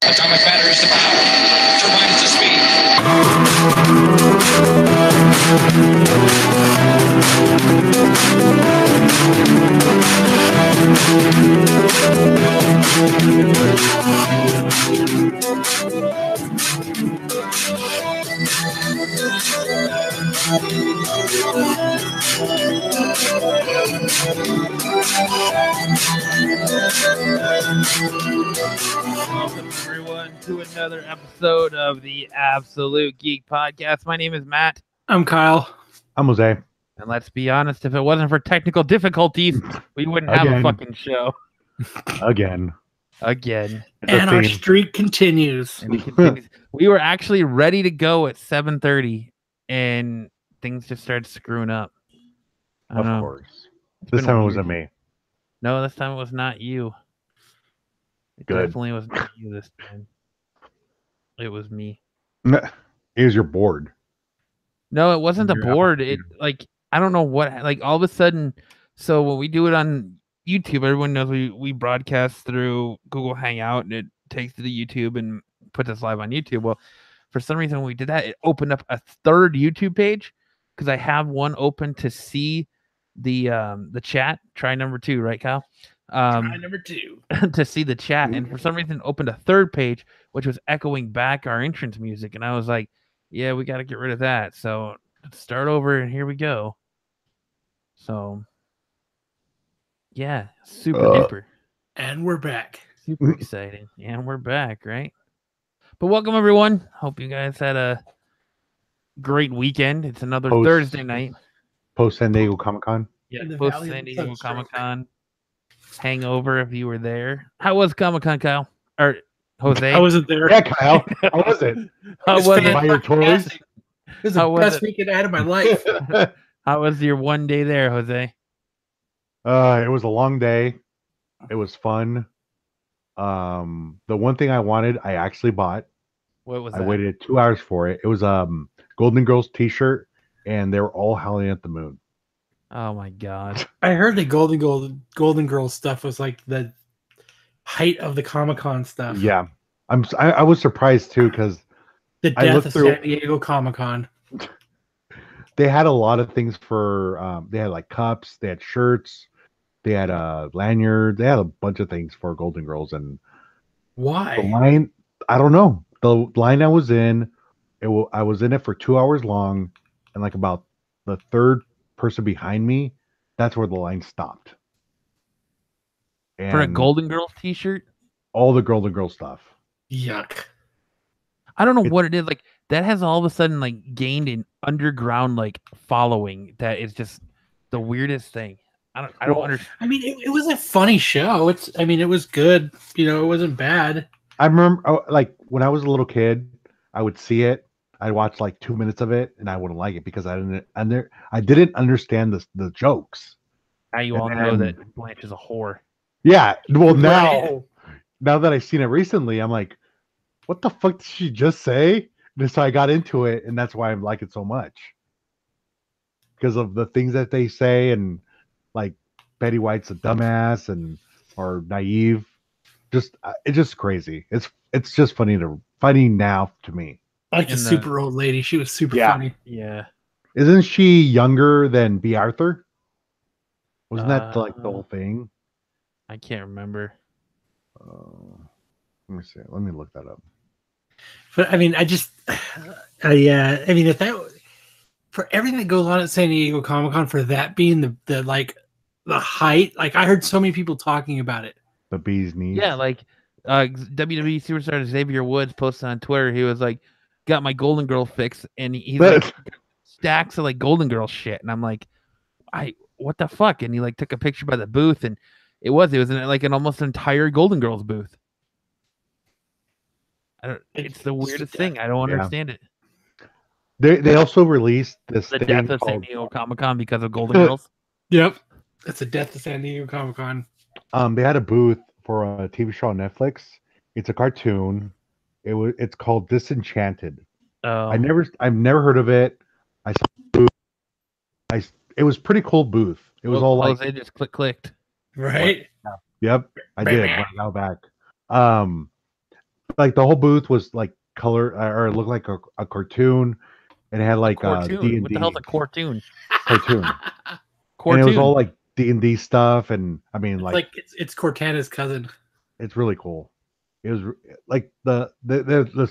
Atomic batteries to power. Turbines to speed. Welcome everyone to another episode of the Absolute Geek Podcast. My name is Matt. I'm Kyle. I'm Jose. And let's be honest, if it wasn't for technical difficulties, we wouldn't have a fucking show. Again. And our streak continues. And it continues. We were actually ready to go at 7:30, and things just started screwing up. Of course. This time it wasn't me. No, this time it was not you. It definitely was not you this time. It was me. It was your board. No, it wasn't the board. It I don't know what, all of a sudden. So when we do it on YouTube, everyone knows we broadcast through Google Hangout, and it takes to the YouTube and puts us live on YouTube. Well, for some reason when we did that, it opened up a third YouTube page because I have one open to see the chat. Try number 2, right, Kyle? Try number 2 to see the chat, and for some reason opened a third page which was echoing back our entrance music, and I was like, yeah, we got to get rid of that. So let's start over, and here we go. So yeah, super duper. And we're back. Super exciting. And we're back, right? But welcome everyone. Hope you guys had a great weekend. It's another Thursday night. Post San Diego Comic-Con. Yeah, post San Diego Comic-Con. Hangover if you were there. How was Comic-Con, Kyle? Or Jose? I wasn't there. Yeah, Kyle. How was it? How was it? Buy your toys? It was the best weekend I had of my life. How was your one day there, Jose? It was a long day. It was fun. The one thing I wanted, I actually bought. What was that? I waited 2 hours for it. It was Golden Girls t-shirt, and they were all howling at the moon. Oh my god! I heard the Golden Girls stuff was like the height of the Comic-Con stuff. Yeah, I was surprised too because the death of San Diego Comic-Con. They had a lot of things for. They had like cups. They had shirts. They had a lanyard. They had a bunch of things for Golden Girls. And why the line? I don't know. The line I was in, I was in it for 2 hours long, and like about the third person behind me, that's where the line stopped. And for a Golden Girls t-shirt? All the Golden Girls stuff. Yuck. I don't know what it is. Like, that has all of a sudden gained an underground following that is just the weirdest thing. I don't understand. I mean, it was a funny show. It was good. It wasn't bad. I remember when I was a little kid, I would see it. I'd watch 2 minutes of it, and I wouldn't like it because I didn't understand the jokes. Now you all know that Blanche is a whore. Yeah, well now that I've seen it recently, I'm like, what the fuck did she just say? And so I got into it, and that's why I like it so much because of the things that they say, and Betty White's a dumbass or naive. It's just crazy. It's just funny now to me. I like the super old lady. She was super funny. Yeah. Isn't she younger than B. Arthur? Wasn't that the whole thing? I can't remember. Let me see. Let me look that up. But if that for everything that goes on at San Diego Comic-Con, for that being the height, I heard so many people talking about it. The bee's knees. Yeah, WWE superstar Xavier Woods posted on Twitter. He was like, got my Golden Girl fix, and he's stacks of Golden Girl shit, and I'm like, what the fuck? And he took a picture by the booth, and it was in an almost entire Golden Girls booth. It's the weirdest thing. I don't understand it. They also released this the thing death of San Diego Comic-Con because of Golden Girls. Yep, that's the death of San Diego Comic-Con. They had a booth for a TV show on Netflix. It's a cartoon. It's called Disenchanted. Oh. I've never heard of it. I saw the booth. It was pretty cool booth. It was all they just clicked. Right? Yep, I did a while back. like the whole booth was like color or it looked like a cartoon, and it had like Cartoon. D&D What the hell's a cartoon? cartoon, and Cartoon. it was all like D&D stuff, and I mean like it's Cortana's cousin. it's really cool. It was like the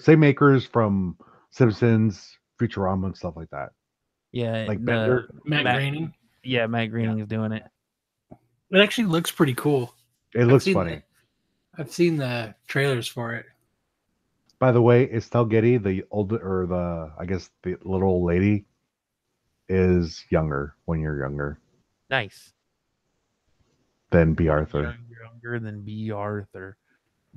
same makers from Simpsons, Futurama, and stuff like that. Yeah, Like Bender. Matt Groening. Yeah, Matt Groening is doing it. It actually looks pretty cool. It looks funny. I've seen the trailers for it. By the way, Estelle Getty, the I guess the little old lady, is younger, 1 year younger Nice. than B. Arthur. Younger than B. Arthur.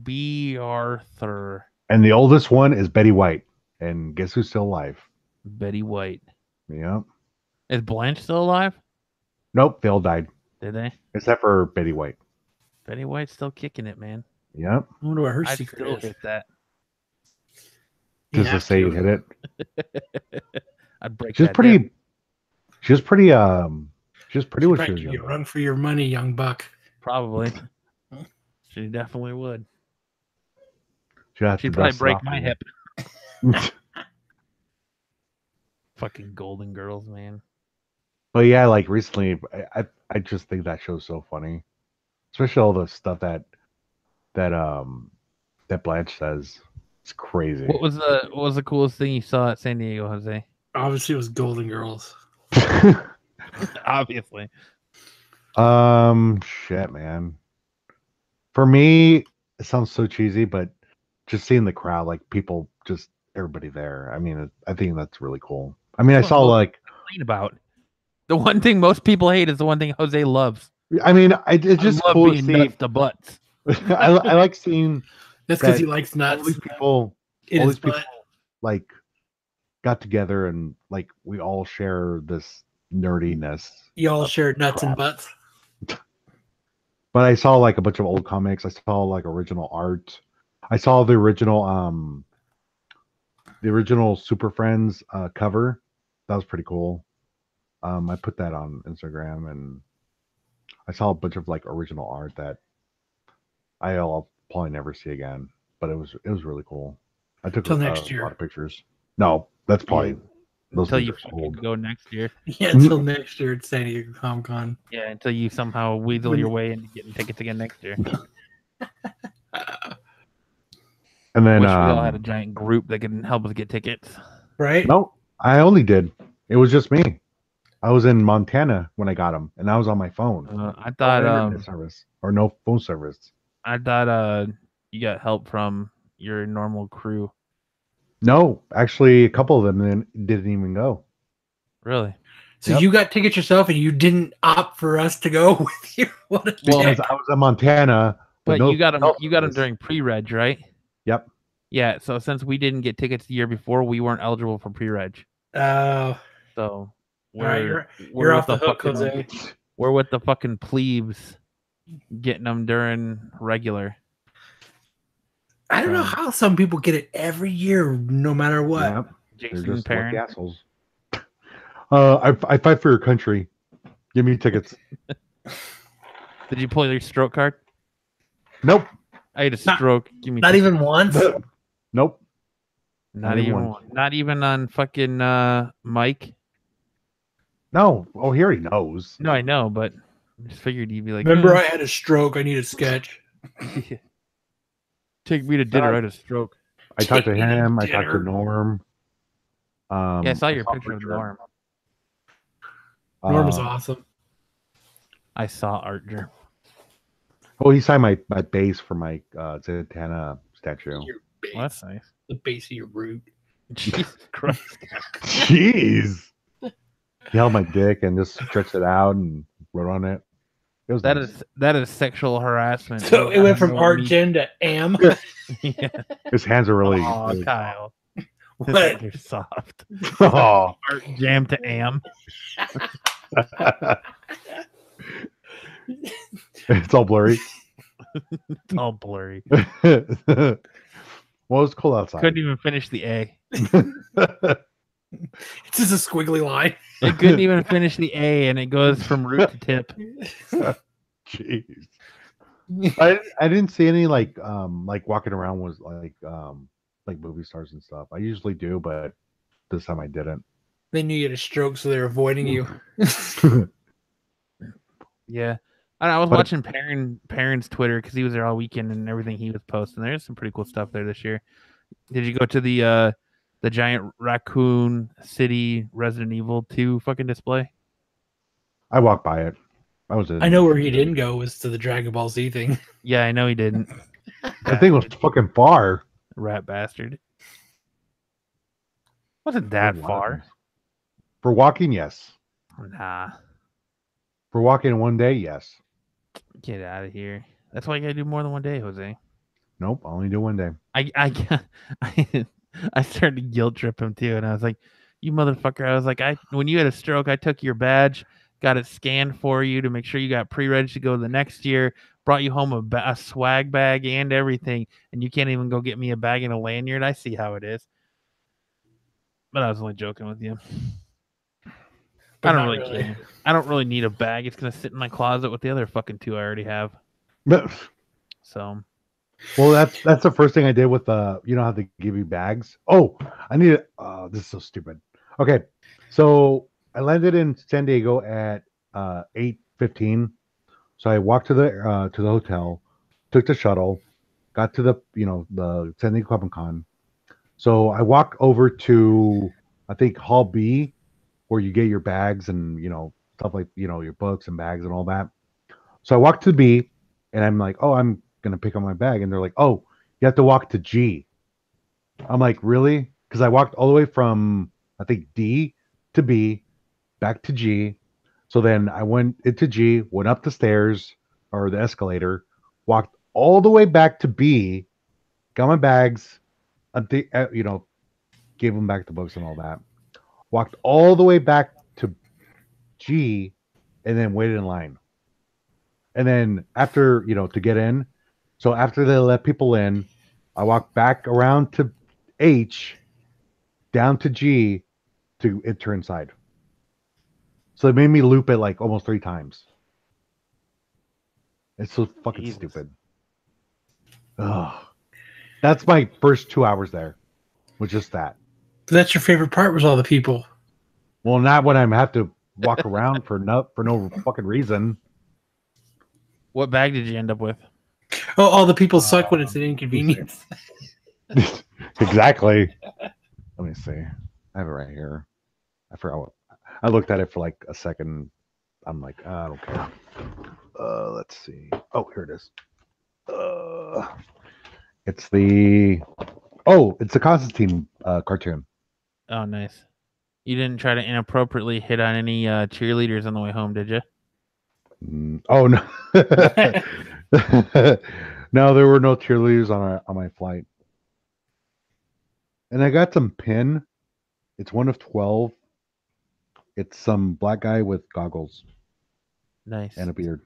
B. Arthur. And the oldest one is Betty White. And guess who's still alive? Betty White. Yep. Is Blanche still alive? Nope, they all died. Did they? Except for Betty White. Betty White's still kicking it, man. Yep. I wonder what her I'd secret still is. hit that. You Just to have say you to. hit it. I'd break She's that pretty down. she was pretty when Right, she was you younger. run for your money, young buck. Probably. She definitely would. She'd She'd probably break my hip. Fucking Golden Girls, man. But yeah, like recently, I just think that show's so funny, especially all the stuff that Blanche says. It's crazy. What was the coolest thing you saw at San Diego, Jose? Obviously, it was Golden Girls. Obviously. Shit, man. For me, it sounds so cheesy, but just seeing the crowd, like people, just everybody there. I mean, I think that's really cool. I mean, I saw like Complain about the one thing most people hate is the one thing Jose loves. I mean, it's just I love cool to being see. nuts to butts. I like seeing That's because that he likes all nuts. these people, in all his these people, butt. like got together and like we all share this nerdiness. Y'all share nuts and crap. butts. But I saw like a bunch of old comics. I saw like original art. I saw the original Super Friends cover. That was pretty cool. I put that on Instagram, and I saw a bunch of like original art that I'll probably never see again. But it was really cool. I took Till next year. a lot of pictures. No, that's probably those Until things you are fucking old. go next year. Yeah, until next year at San Diego Comic Con. Yeah, until you somehow weasel your way into getting tickets again next year. And then Wish we all had a giant group that could help us get tickets. Right? no, I only did. It was just me. I was in Montana when I got them, and I was on my phone. I No thought internet service or no phone service. you got help from your normal crew. No, actually, a couple of them didn't even go. Really? So Yep. you got tickets yourself and you didn't opt for us to go with you? What a Well, dick. Because I was in Montana. But no you got them. cell You got them service. during pre-reg, right? Yep. Yeah. So since we didn't get tickets the year before, we weren't eligible for pre-reg. Oh, So all right, we're you're off the with hook, fucking- Jose. We're with the fucking plebes, getting them during regular. I don't know how some people get it every year, no matter what. Yep. They're Jason just Perrin. lucky assholes. I fight for your country. Give me tickets. Did you pull your stroke card? Nope. I had a Not- stroke. Give me Not tickets. even once. Nope. Not not even even once. one. Not even on fucking Mike. No. Oh, he already knows. No, I know, but I just figured you'd be like, Remember, I had a stroke. I need a sketch. take me to dinner. I had a stroke. I talked to Take me to him. I talked to dinner. Norm. Yeah, I saw your picture of Archer. Norm. Norm was Um, awesome. I saw Archer. Oh, he signed my base for my Santana statue. Your base, Well, that's nice. the base of your root. Jesus Christ. Jeez. He held my dick and just stretched it out and wrote on it. It was That nice. is sexual harassment. So it went from No art need- gen to am. Yeah. His hands are really. Oh, really Kyle. What? You're soft. oh. Art jam to am. It's all blurry. It's all blurry. Well, it's cold outside. Couldn't even finish the A. It's just a squiggly line. It couldn't even finish the A, and it goes from root to tip. Jeez. I didn't see any like walking around was like movie stars and stuff. I usually do, but this time I didn't. They knew you had a stroke, so they're avoiding you. Yeah. I was But- watching Perrin's Twitter because he was there all weekend and everything he was posting. There's some pretty cool stuff there this year. Did you go to the giant Raccoon City Resident Evil 2 fucking display? I walked by it. I know where he didn't go was to the Dragon Ball Z thing. Yeah, I know he didn't. That thing was fucking far. Rat bastard. Wasn't that far? For walking, yes. Nah. For walking in one day, yes. Get out of here. That's why you gotta do more than one day, Jose. Nope, I only do one day. I started to guilt trip him too, and I was like, "You motherfucker!" I was like, when you had a stroke, I took your badge, got it scanned for you to make sure you got pre-registered to go the next year, brought you home a swag bag and everything, and you can't even go get me a bag and a lanyard. I see how it is, but I was only joking with you. But I don't not really care. I don't really need a bag. It's gonna sit in my closet with the other fucking two I already have. So. Well, that's the first thing I did with you know how they give you bags. Oh, I need it. This is so stupid. Okay, so I landed in San Diego at 8:15. So I walked to the hotel, took the shuttle, got to the San Diego Comic Con. So I walked over to I think Hall B, where you get your bags and stuff like your books and bags and all that. So I walked to B, and I'm like, oh, I'm gonna pick up my bag, and they're like, oh, you have to walk to G. I'm like, really? Because I walked all the way from I think D to B, back to G. So then I went into G, went up the stairs or the escalator, walked all the way back to B, got my bags, gave them back the books and all that. Walked all the way back to G, and then waited in line. And then after to get in. So after they let people in, I walked back around to H, down to G to enter inside. So they made me loop it like almost 3 times. It's so fucking stupid. Ugh. That's my first 2 hours there. Was just that. So that's your favorite part was all the people. Well, not when I have to walk around for no fucking reason. What bag did you end up with? Oh, all the people suck when it's an inconvenience. Exactly. Let me see. I have it right here. I forgot what I looked at it for like a second. I'm like, I don't care. Let's see. Oh, here it is. It's the Constantine cartoon. Oh, nice. You didn't try to inappropriately hit on any cheerleaders on the way home, did you? Oh no. No, there were no cheerleaders on my flight. And I got some pin. It's 1 of 12. It's some black guy with goggles. Nice. And a beard.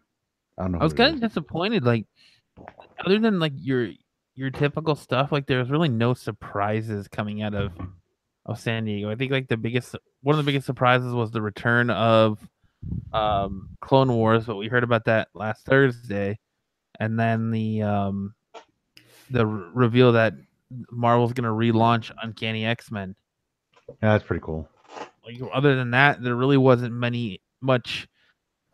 I don't know. I was kind of disappointed. Like, other than like your typical stuff, like there was really no surprises coming out of San Diego. I think like one of the biggest surprises was the return of Clone Wars, but we heard about that last Thursday, and then the reveal that Marvel's going to relaunch Uncanny X-Men. Yeah, that's pretty cool. Like, other than that, there really wasn't much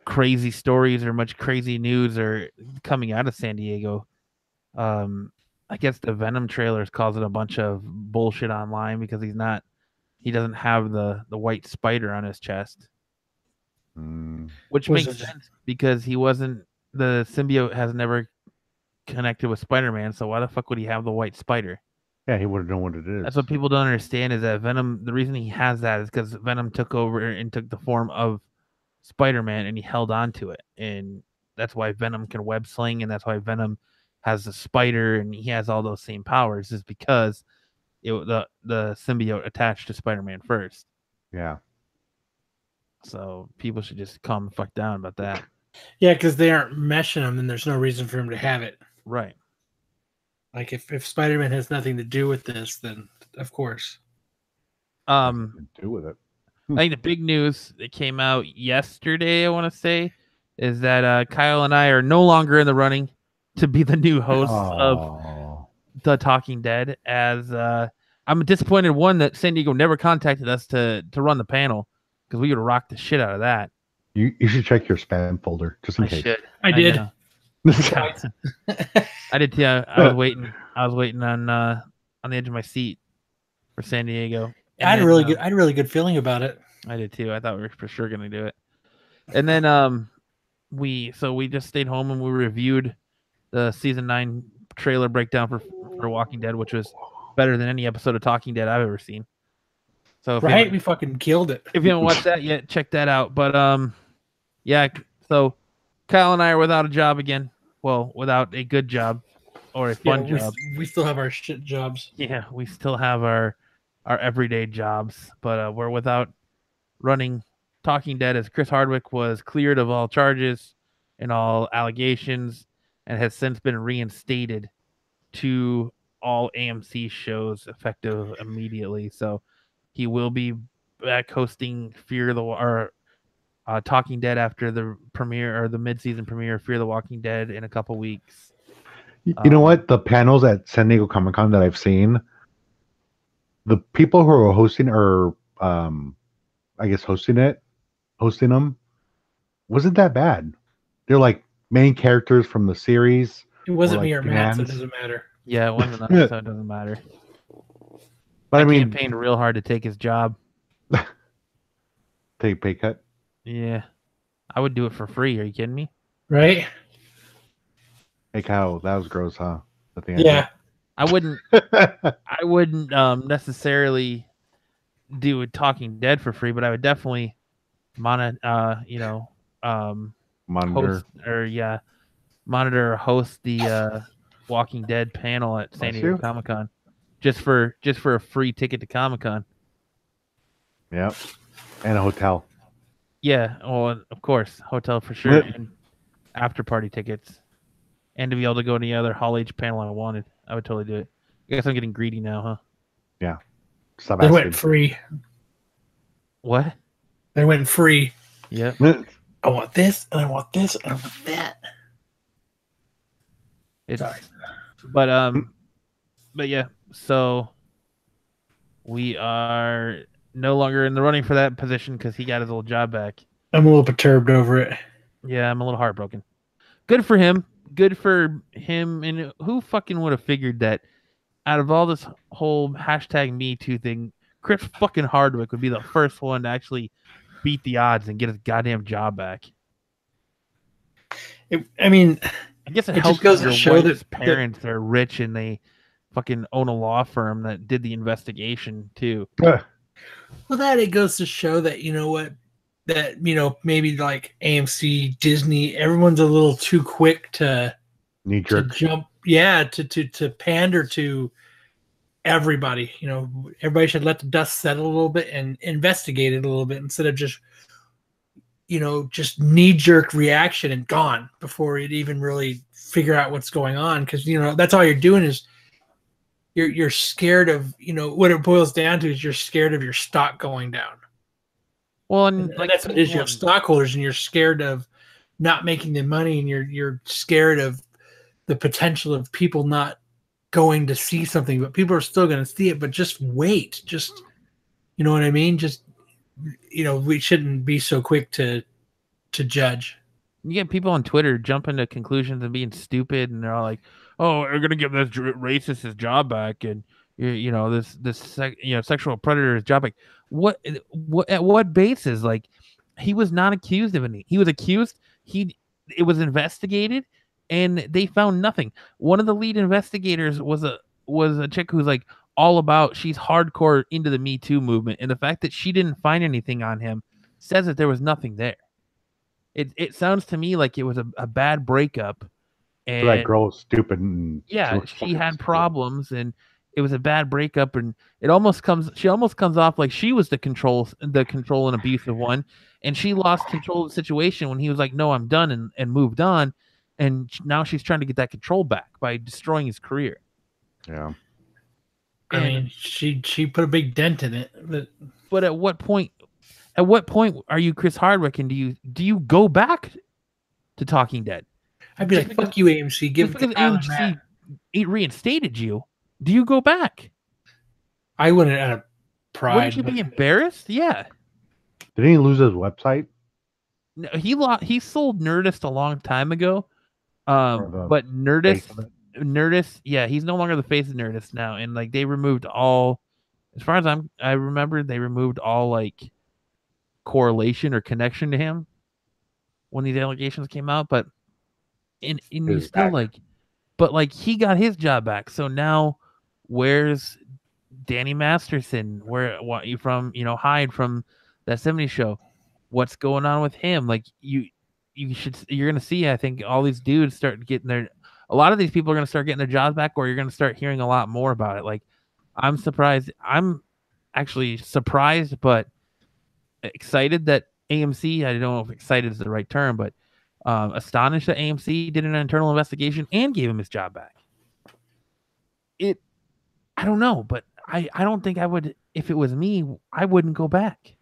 crazy stories or much crazy news or coming out of San Diego. I guess the Venom trailer is causing a bunch of bullshit online because he doesn't have the white spider on his chest. Which makes sense because the symbiote has never connected with Spider-Man, so why the fuck would he have the white spider? Yeah, he would have known what it is. That's what people don't understand is that Venom, the reason he has that is because Venom took over and took the form of Spider-Man and he held on to it. And that's why Venom can web sling, and that's why Venom has the spider and he has all those same powers, is because the symbiote attached to Spider-Man first. Yeah. So people should just calm the fuck down about that. Yeah, because they aren't meshing them, then there's no reason for him to have it. Right. Like if Spider-Man has nothing to do with this, then of course. Nothing to do with it. I think the big news that came out yesterday, I want to say, is that Kyle and I are no longer in the running to be the new host of Oh. The Talking Dead. As I'm disappointed, one, that San Diego never contacted us to run the panel, because we would have rocked the shit out of that. You should check your spam folder just in I case. should. I did. know. I did too. I was waiting. I was waiting on the edge of my seat for San Diego. I had a really good feeling about it. I did too. I thought we were for sure gonna do it. And then we just stayed home and we reviewed the season 9 trailer breakdown for Walking Dead, which was better than any episode of Talking Dead I've ever seen. So Right, we fucking killed it. if you haven't watched that yet, check that out. But yeah. So Kyle and I are without a job again. Well, without a good job or a fun job. We still have our shit jobs. Yeah, we still have our everyday jobs, but we're without running Talking Dead, as Chris Hardwick was cleared of all charges and all allegations and has since been reinstated to all AMC shows effective immediately. So he will be back hosting Talking Dead after the premiere or the mid-season premiere of Fear the Walking Dead in a couple weeks. You know what? The panels at San Diego Comic-Con that I've seen, the people who are hosting or I guess hosting them wasn't that bad. They're like main characters from the series. It wasn't like me or Matt, so it fans. doesn't matter. Yeah, it wasn't us, so it doesn't matter. But I mean, campaigned real hard to take his job. take a pay cut. Yeah, I would do it for free. Are you kidding me? Right? Hey Kyle, that was gross, huh? At the end. Yeah. I wouldn't necessarily do a Talking Dead for free, but I would definitely monitor or host the Walking Dead panel at San Diego Comic-Con just for a free ticket to Comic-Con. Yep. And a hotel. Yeah, well, of course, hotel for sure, and after party tickets, and to be able to go to any other Hall H panel I wanted, I would totally do it. I guess I'm getting greedy now, huh? Yeah. Stop They asking. went free. What? They went free. Yep. I want this, and I want this, and I want that. Sorry. But yeah, so we are no longer in the running for that position because he got his old job back. I'm a little perturbed over it. Yeah, I'm a little heartbroken. Good for him. Good for him. And who fucking would have figured that out of all this whole #MeToo thing, Chris fucking Hardwick would be the first one to actually beat the odds and get his goddamn job back. I guess it just helps goes to your show wife's that parents are rich and they fucking own a law firm that did the investigation too. Well, that it goes to show that, you know what, that, you know, maybe like AMC, Disney, everyone's a little too quick to jump. Yeah. To pander to everybody, you know, everybody should let the dust settle a little bit and investigate it a little bit instead of just, you know, just knee-jerk reaction and gone before you'd even really figure out what's going on. Because, you know, that's all you're doing is you're scared of, you know, what it boils down to is you're scared of your stock going down. Well, and like that's what it is. You have stockholders and you're scared of not making the money, and you're scared of the potential of people not going to see something, but people are still going to see it. But just wait. Just, you know what I mean? Just, you know, we shouldn't be so quick to judge. You get people on Twitter jumping to conclusions and being stupid, and they're all like, "Oh, we're gonna give this racist his job back," and you know, this sexual predator his job back. What at what basis? Like, he was not accused of anything. He was accused. It was investigated, and they found nothing. One of the lead investigators was a chick who's like all about. She's hardcore into the Me Too movement, and the fact that she didn't find anything on him says that there was nothing there. It sounds to me like it was a bad breakup, and that girl was stupid. And yeah, she had problems, and it was a bad breakup, and she almost comes off like she was the control and abusive one, and she lost control of the situation when he was like, "No, I'm done," and moved on, and now she's trying to get that control back by destroying his career. Yeah, I mean, she put a big dent in it, but at what point? Are you Chris Hardwick, and do you go back to Talking Dead? I'd be like, fuck you, AMC. Give it to Kyle and Matt. AMC reinstated you. Do you go back? I wouldn't out of pride. Wouldn't you be embarrassed? Yeah. Didn't he lose his website? No, he sold Nerdist a long time ago. But Nerdist, yeah, he's no longer the face of Nerdist now, and like they removed all, as far as I remember, they removed all like correlation or connection to him when these allegations came out. But and you still back. Like, but like he got his job back, so now where's Danny Masterson? What you from? Hyde from that '70s show. What's going on with him? Like you're gonna see, I think, all these dudes start getting a lot of these people are gonna start getting their jobs back, or you're gonna start hearing a lot more about it. Like I'm surprised. I'm actually surprised, but excited that AMC, I don't know if excited is the right term, but astonished that AMC did an internal investigation and gave him his job back. I don't know, but I don't think I would, if it was me, I wouldn't go back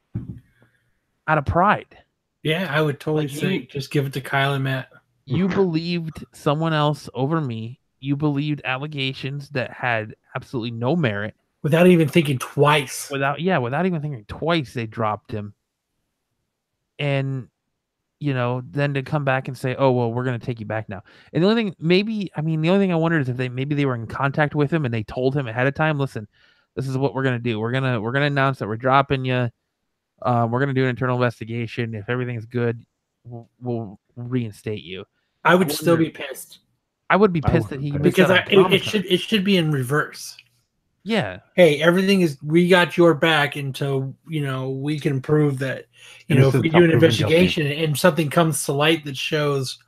out of pride. Yeah, I would totally say just give it to Kyle and Matt. You believed someone else over me. You believed allegations that had absolutely no merit. Without even thinking twice. Without even thinking twice, they dropped him. And, then to come back and say, oh, well, we're going to take you back now. And the only thing I wondered is if they were in contact with him and they told him ahead of time, listen, this is what we're going to do. We're going to announce that we're dropping you. We're going to do an internal investigation. If everything's good, we'll reinstate you. I would still be pissed. I would be pissed that he because it should be in reverse. Yeah. Hey, we got your back until we can prove that if we do an investigation and something comes to light that shows,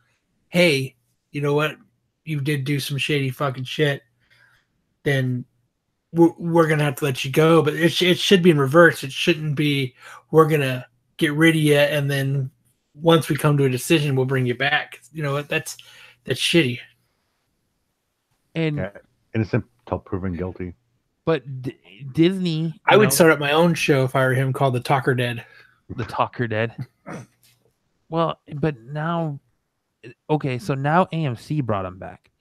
hey, you know what, you did do some shady fucking shit, then we're gonna have to let you go. But it should be in reverse. It shouldn't be we're gonna get rid of you and then once we come to a decision we'll bring you back. That's shitty. And innocent till proven guilty. But Disney, I would start up my own show if I were him, called The Talker Dead. The Talker Dead. Well, but now, okay, so now AMC brought him back,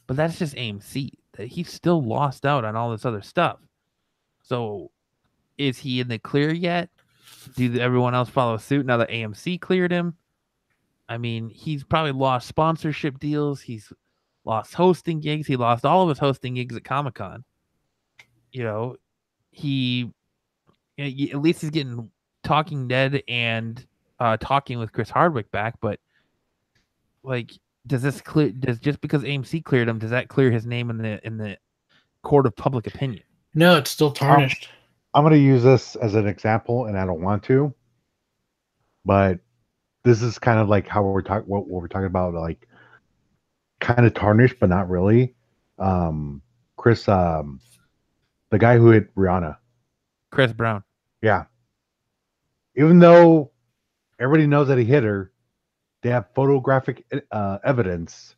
but that's just AMC. He still lost out on all this other stuff. So, is he in the clear yet? Do everyone else follow suit now that AMC cleared him? I mean, he's probably lost sponsorship deals. He's lost hosting gigs. He lost all of his hosting gigs at Comic-Con. He at least he's getting Talking Dead and Talking with Chris Hardwick back, but like, does just because AMC cleared him, does that clear his name in the court of public opinion? No, it's still tarnished. I'm going to use this as an example, and I don't want to, but this is kind of like how what we're talking about, like kind of tarnished, but not really. Chris, the guy who hit Rihanna. Chris Brown. Yeah. Even though everybody knows that he hit her, they have photographic evidence.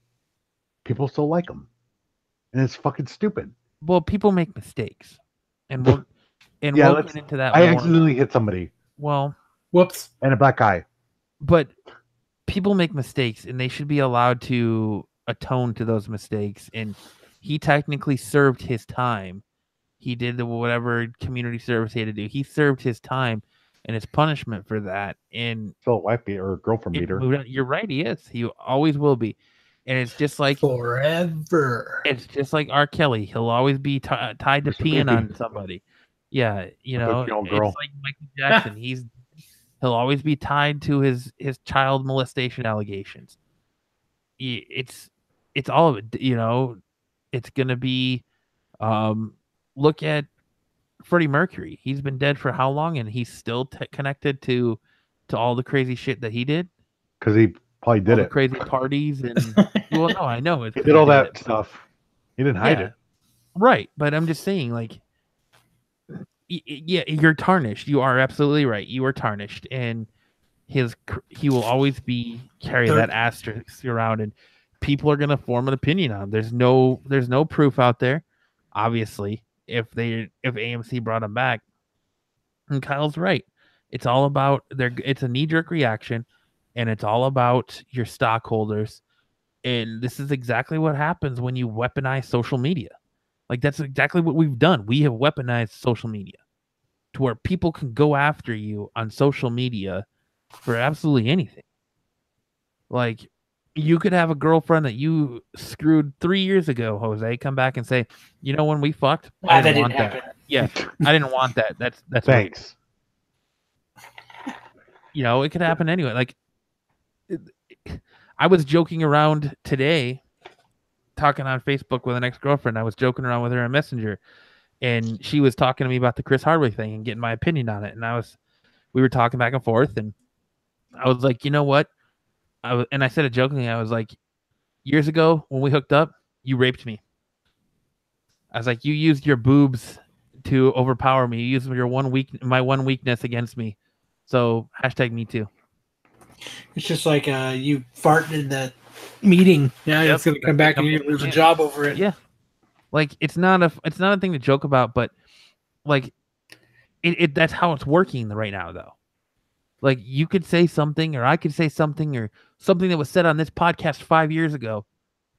People still like him. And it's fucking stupid. Well, people make mistakes. And we'll get into that I more. accidentally hit somebody. Well. Whoops. And a black guy. But people make mistakes, and they should be allowed to atone to those mistakes. And he technically served his time. He did whatever community service he had to do. He served his time and his punishment for that. And so wife beater or girlfriend beater. You're right, he is. He always will be. And it's just like forever. It's just like R. Kelly. He'll always be tied to peeing on somebody. Yeah, it's like Michael Jackson. He'll always be tied to his child molestation allegations. It's all of it. It's gonna be. Look at Freddie Mercury. He's been dead for how long, and he's still connected to all the crazy shit that he did. Because he probably did it. Crazy parties and well, no, I know he did all that stuff. He didn't hide it, right? But I'm just saying, like, you're tarnished. You are absolutely right. You are tarnished, and he will always carry that asterisk around, and people are gonna form an opinion on him. There's no proof out there, obviously. If AMC brought him back, and Kyle's right, it's all about it's a knee-jerk reaction, and it's all about your stockholders And this is exactly what happens when you weaponize social media. Like, that's exactly what we've done. We have weaponized social media to where people can go after you on social media for absolutely anything. Like, you could have a girlfriend that you screwed 3 years ago, Jose, come back and say, you know, when we fucked, I didn't want that. Yeah, I didn't want that. That's thanks. Right. You know, it could happen anyway. Like, I was joking around today, talking on Facebook with an ex-girlfriend. I was joking around with her on Messenger, and she was talking to me about the Chris Hardwick thing and getting my opinion on it. And we were talking back and forth, and I was like, you know what? And I said it jokingly. I was like, years ago when we hooked up, you raped me. I was like, you used your boobs to overpower me. You used my one weakness against me. So #me too. It's just like you farted in the meeting. Yeah, it's gonna come back and you're gonna lose a job over it. Yeah, like it's not a thing to joke about, but like that's how it's working right now, though. Like, you could say something, or I could say something, or something that was said on this podcast 5 years ago.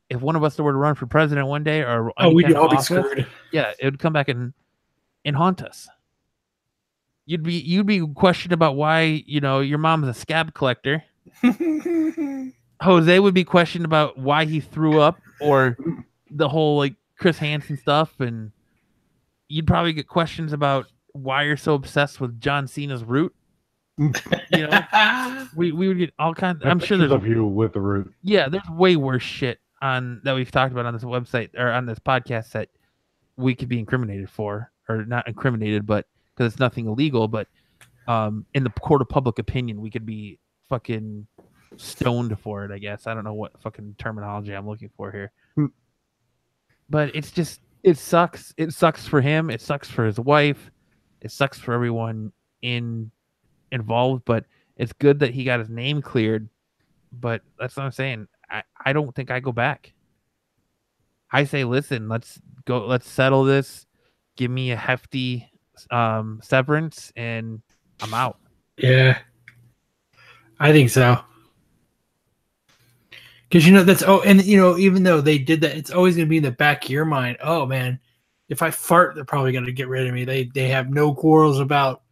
If one of us were to run for president one day, or we'd all be screwed. Yeah, it would come back and haunt us. You'd be questioned about why, you know, your mom's a scab collector. Jose would be questioned about why he threw up, or the whole like Chris Hansen stuff, and you'd probably get questions about why you're so obsessed with John Cena's root. You know, we would get all kinds. I'm sure there's of you with the root. Yeah, there's way worse shit that we've talked about on this website or on this podcast that we could be incriminated for, or not incriminated, but because it's nothing illegal. But in the court of public opinion, we could be fucking stoned for it. I guess I don't know what fucking terminology I'm looking for here, but it's just it sucks. It sucks for him. It sucks for his wife. It sucks for everyone involved, but it's good that he got his name cleared. But that's what I'm saying. I don't think I go back. I say, listen, let's settle this. Give me a hefty severance, and I'm out. Yeah, I think so. Because and even though they did that, it's always going to be in the back of your mind. Oh man, if I fart, they're probably going to get rid of me. They have no quarrels about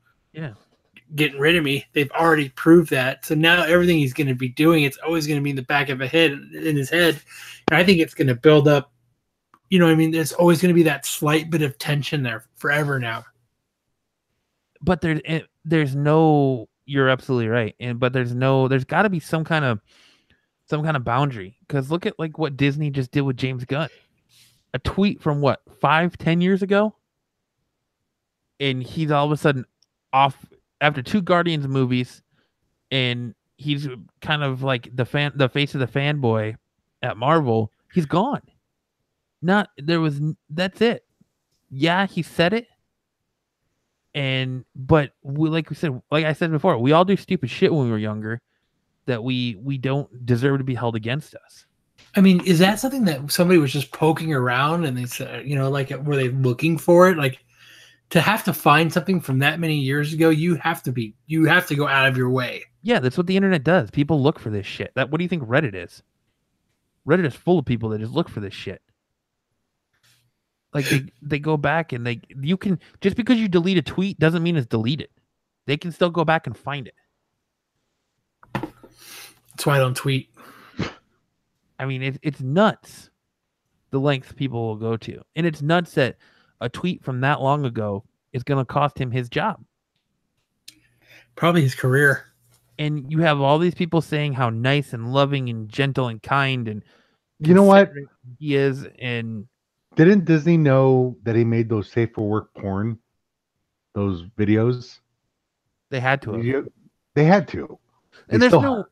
getting rid of me. They've already proved that. So now everything he's going to be doing, it's always going to be in the back of his head. And I think it's going to build up. You know what I mean? There's always going to be that slight bit of tension there forever now. But there's no, you're absolutely right. But there's got to be some kind of boundary. Because look at like what Disney just did with James Gunn. A tweet from 5-10 years ago? And he's all of a sudden off after 2 Guardians movies, and he's kind of like the face of the fanboy at Marvel. He's gone. That's it. Yeah, he said it. But like I said before, we all do stupid shit when we were younger that we don't deserve to be held against us. I mean, is that something that somebody was just poking around and they said, like, were they looking for it? Like, to have to find something from that many years ago, you have to go out of your way. Yeah, that's what the internet does. People look for this shit. What do you think Reddit is? Reddit is full of people that just look for this shit. Like they go back and you can, just because you delete a tweet doesn't mean it's deleted. They can still go back and find it. That's why I don't tweet. I mean, it's nuts the lengths people will go to. And it's nuts that a tweet from that long ago is going to cost him his job. Probably his career. And you have all these people saying how nice and loving and gentle and kind and you know what he is. And didn't Disney know that he made those safe for work porn, those videos? They had to. They had to. And there's no.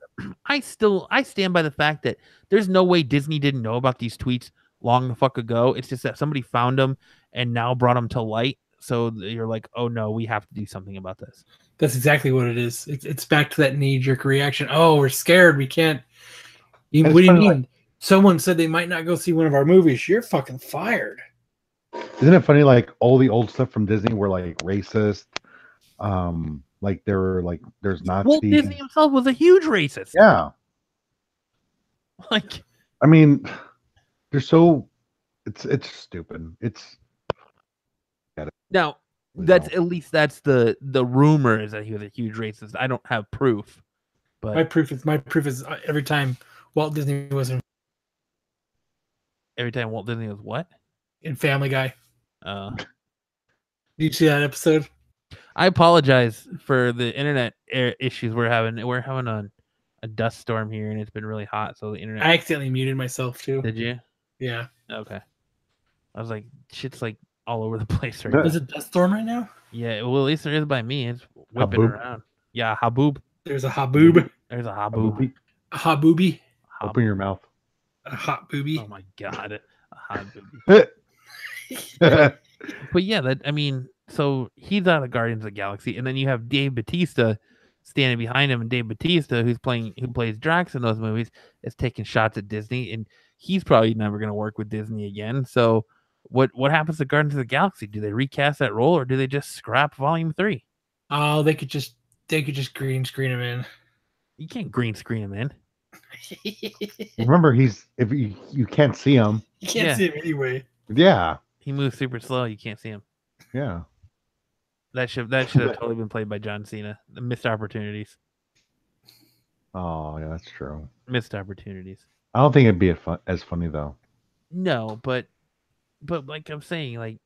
I stand by the fact that there's no way Disney didn't know about these tweets long the fuck ago. It's just that somebody found them and now brought them to light. So you're like, oh no, we have to do something about this. That's exactly what it is. It's back to that knee-jerk reaction. Oh, we're scared. We can't. What do you mean? Like, someone said they might not go see one of our movies. You're fucking fired. Isn't it funny? Like all the old stuff from Disney were like racist. Like there were like there's Nazi. Walt Disney himself was a huge racist. Yeah. Like I mean, they're so. It's stupid. It's. Now, that's at least that's the rumor is that he was a huge racist. I don't have proof, but my proof is every time Walt Disney was in what? In Family Guy. Did you see that episode? I apologize for the internet issues we're having. We're having a dust storm here, and it's been really hot. So the internet. I accidentally muted myself too. Did you? Yeah. Okay. I was like, shit's like all over the place right now. There's a dust storm right now? Yeah, well, at least there is by me. It's whipping around. Yeah, haboob. There's a haboob. There's a haboob. A habooby. Open your mouth. A hot booby. Oh my god. A hot booby. But yeah, so he's out of Guardians of the Galaxy, and then you have Dave Bautista standing behind him, and Dave Bautista, who plays Drax in those movies, is taking shots at Disney, and he's probably never going to work with Disney again. So what happens to Guardians of the Galaxy? Do they recast that role, or do they just scrap Volume 3? Oh, they could just green screen him in. You can't green screen him in. Remember, if you can't see him. You can't see him anyway. Yeah. He moves super slow. You can't see him. Yeah. That should have totally been played by John Cena. The missed opportunities. Oh, yeah, that's true. Missed opportunities. I don't think it'd be as funny though. No, but like I'm saying, like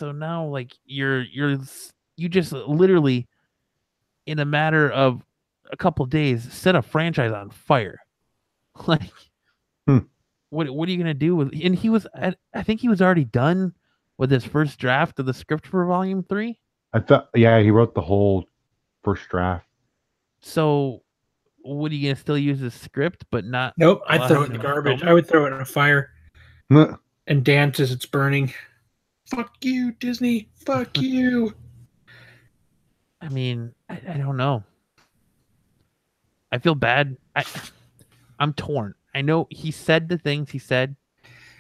now like you just literally in a matter of a couple days set a franchise on fire. Like what are you gonna do with? And I think he was already done with his first draft of the script for Volume 3. I thought, yeah, he wrote the whole first draft. So, what are you gonna still use the script, but not? Nope, I'd throw it in the garbage. I would throw it in a fire and dance as it's burning. Fuck you, Disney. Fuck you. I mean, I don't know. I feel bad. I'm torn. I know he said the things he said,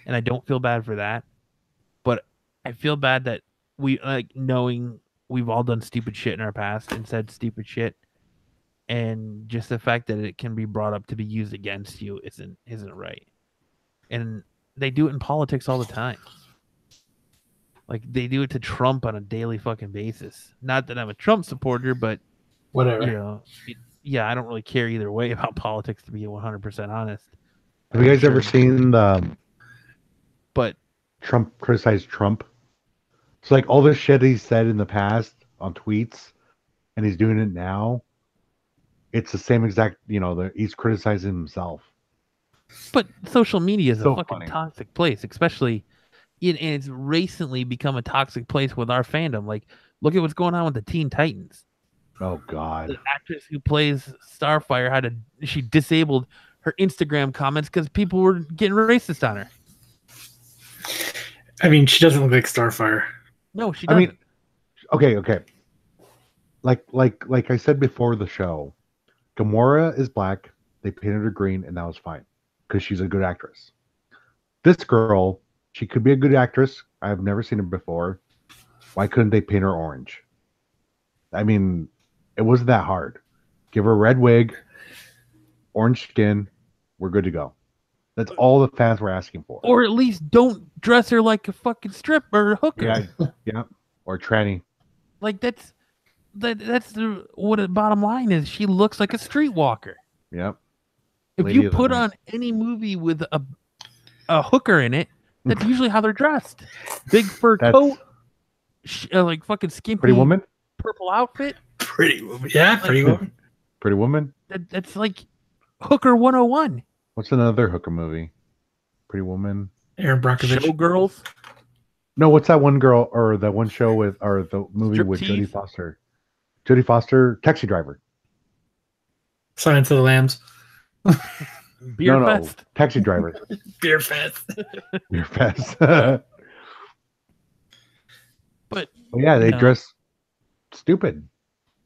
and I don't feel bad for that. But I feel bad that we knowing we've all done stupid shit in our past and said stupid shit, and just the fact that it can be brought up to be used against you isn't right. And they do it in politics all the time. Like they do it to Trump on a daily fucking basis. Not that I'm a Trump supporter, but whatever. Yeah, I don't really care either way about politics, to be 100% honest. Have you guys ever seen But Trump criticized Trump? It's like all this shit he said in the past on tweets, and he's doing it now. It's the same exact, he's criticizing himself. But social media is so a fucking funny. Toxic place, especially, and it's recently become a toxic place with our fandom. Like, look at what's going on with the Teen Titans. Oh God! The actress who plays Starfire she disabled her Instagram comments because people were getting racist on her. I mean, she doesn't look like Starfire. No, she doesn't. I mean, okay. Like I said before the show, Gamora is black. They painted her green, and that was fine because she's a good actress. This girl, she could be a good actress. I've never seen her before. Why couldn't they paint her orange? I mean, it wasn't that hard. Give her a red wig, orange skin. We're good to go. That's all the fans were asking for. Or at least don't dress her like a fucking stripper or hooker. Yeah. Or tranny. Like that's what the bottom line is. She looks like a streetwalker. Yep. If you put on any movie with a hooker in it, that's usually how they're dressed. Big fur coat, like fucking skimpy. Pretty Woman. Purple outfit. Pretty Woman. Yeah, Pretty Woman. Pretty Woman. That's like Hooker 101. What's another hooker movie? Pretty Woman. Aaron Brockovich. Showgirls. No, what's that one girl or that one show or the movie Strip with tease? Jodie Foster? Jodie Foster, Taxi Driver. Silence of the Lambs. Beer Fest. Taxi Driver. Beer Fest. Beer Fest. But yeah, they dress stupid.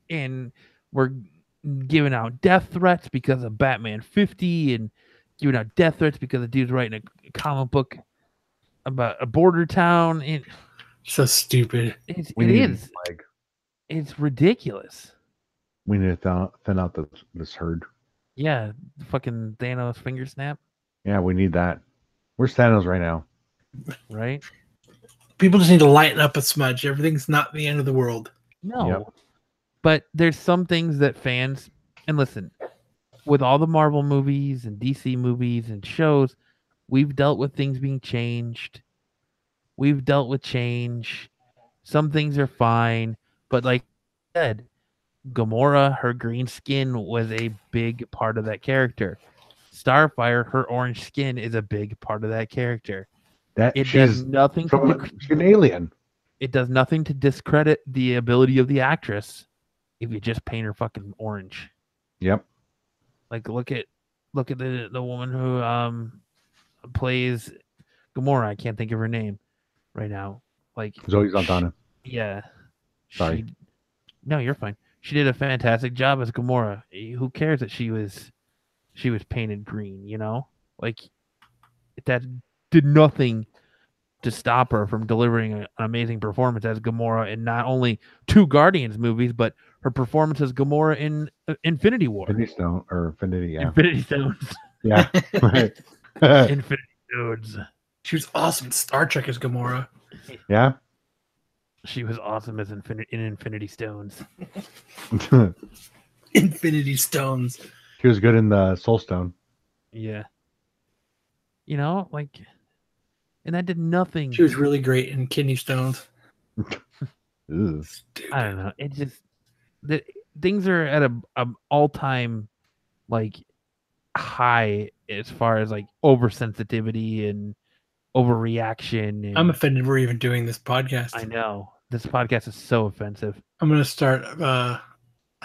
And we're giving out death threats because of Batman 50 and giving out death threats because the dude's writing a comic book about a border town. And so stupid. It is. It's ridiculous. We need to thin out this herd. Yeah, fucking Thanos finger snap. Yeah, we need that. Where's Thanos right now? Right? People just need to lighten up a smudge. Everything's not the end of the world. No. Yep. But there's some things that fans, and listen, with all the Marvel movies and DC movies and shows, we've dealt with things being changed. We've dealt with change. Some things are fine, but like I said, Gamora, her green skin was a big part of that character. Starfire, her orange skin is a big part of that character. That It she's does nothing she's an alien. it does nothing to discredit the ability of the actress if you just paint her fucking orange. Yep. Like look at the woman who plays Gamora. I can't think of her name right now. Like Zoe Saldana. yeah. Sorry. No, you're fine. She did a fantastic job as Gamora. Who cares that she was painted green, you know? Like that did nothing to stop her from delivering an amazing performance as Gamora in not only 2 Guardians movies, but her performance as Gamora in Infinity War. Infinity Stone or Infinity, yeah. Infinity Stones. Yeah. Infinity Stones. She was awesome in Star Trek as Gamora. Yeah. She was awesome as Infinity Stones. Infinity Stones. She was good in the Soul Stone. Yeah. You know, like, and that did nothing. She was really great in Kidney Stones. Ew. I don't know. It just things are at a all-time like high as far as like oversensitivity and overreaction. And I'm offended we're even doing this podcast. I know this podcast is so offensive. I'm going to start an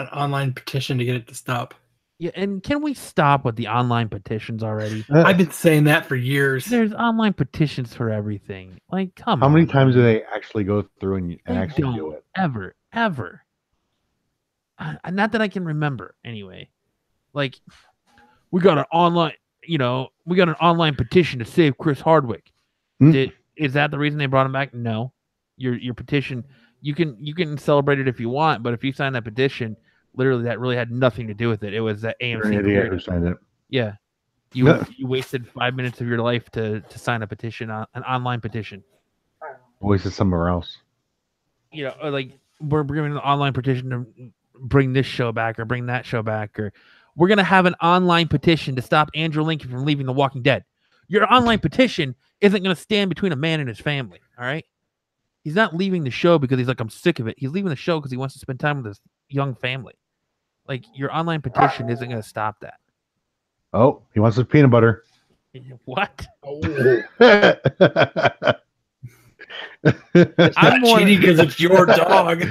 online petition to get it to stop. Yeah, and can we stop with the online petitions already? I've been saying that for years. There's online petitions for everything. Like, come How on. many times do they actually go through and They actually don't do it? ever. Not that I can remember. Anyway, like we got an online petition to save Chris Hardwick. Is that the reason they brought him back? No. Your petition, you can celebrate it if you want, but if you sign that petition, literally that really had nothing to do with it. It was that AMC. You're an idiot who signed it. Yeah. You wasted 5 minutes of your life to sign a petition, an online petition. Wasted somewhere else. You know, like we're bringing an online petition to bring this show back or bring that show back, or we're gonna have an online petition to stop Andrew Lincoln from leaving The Walking Dead. Your online petition isn't gonna stand between a man and his family. All right, he's not leaving the show because he's like, I'm sick of it. He's leaving the show because he wants to spend time with his young family. Like your online petition isn't gonna stop that. Oh, he wants his peanut butter. What? I'm more cheating because it's your dog.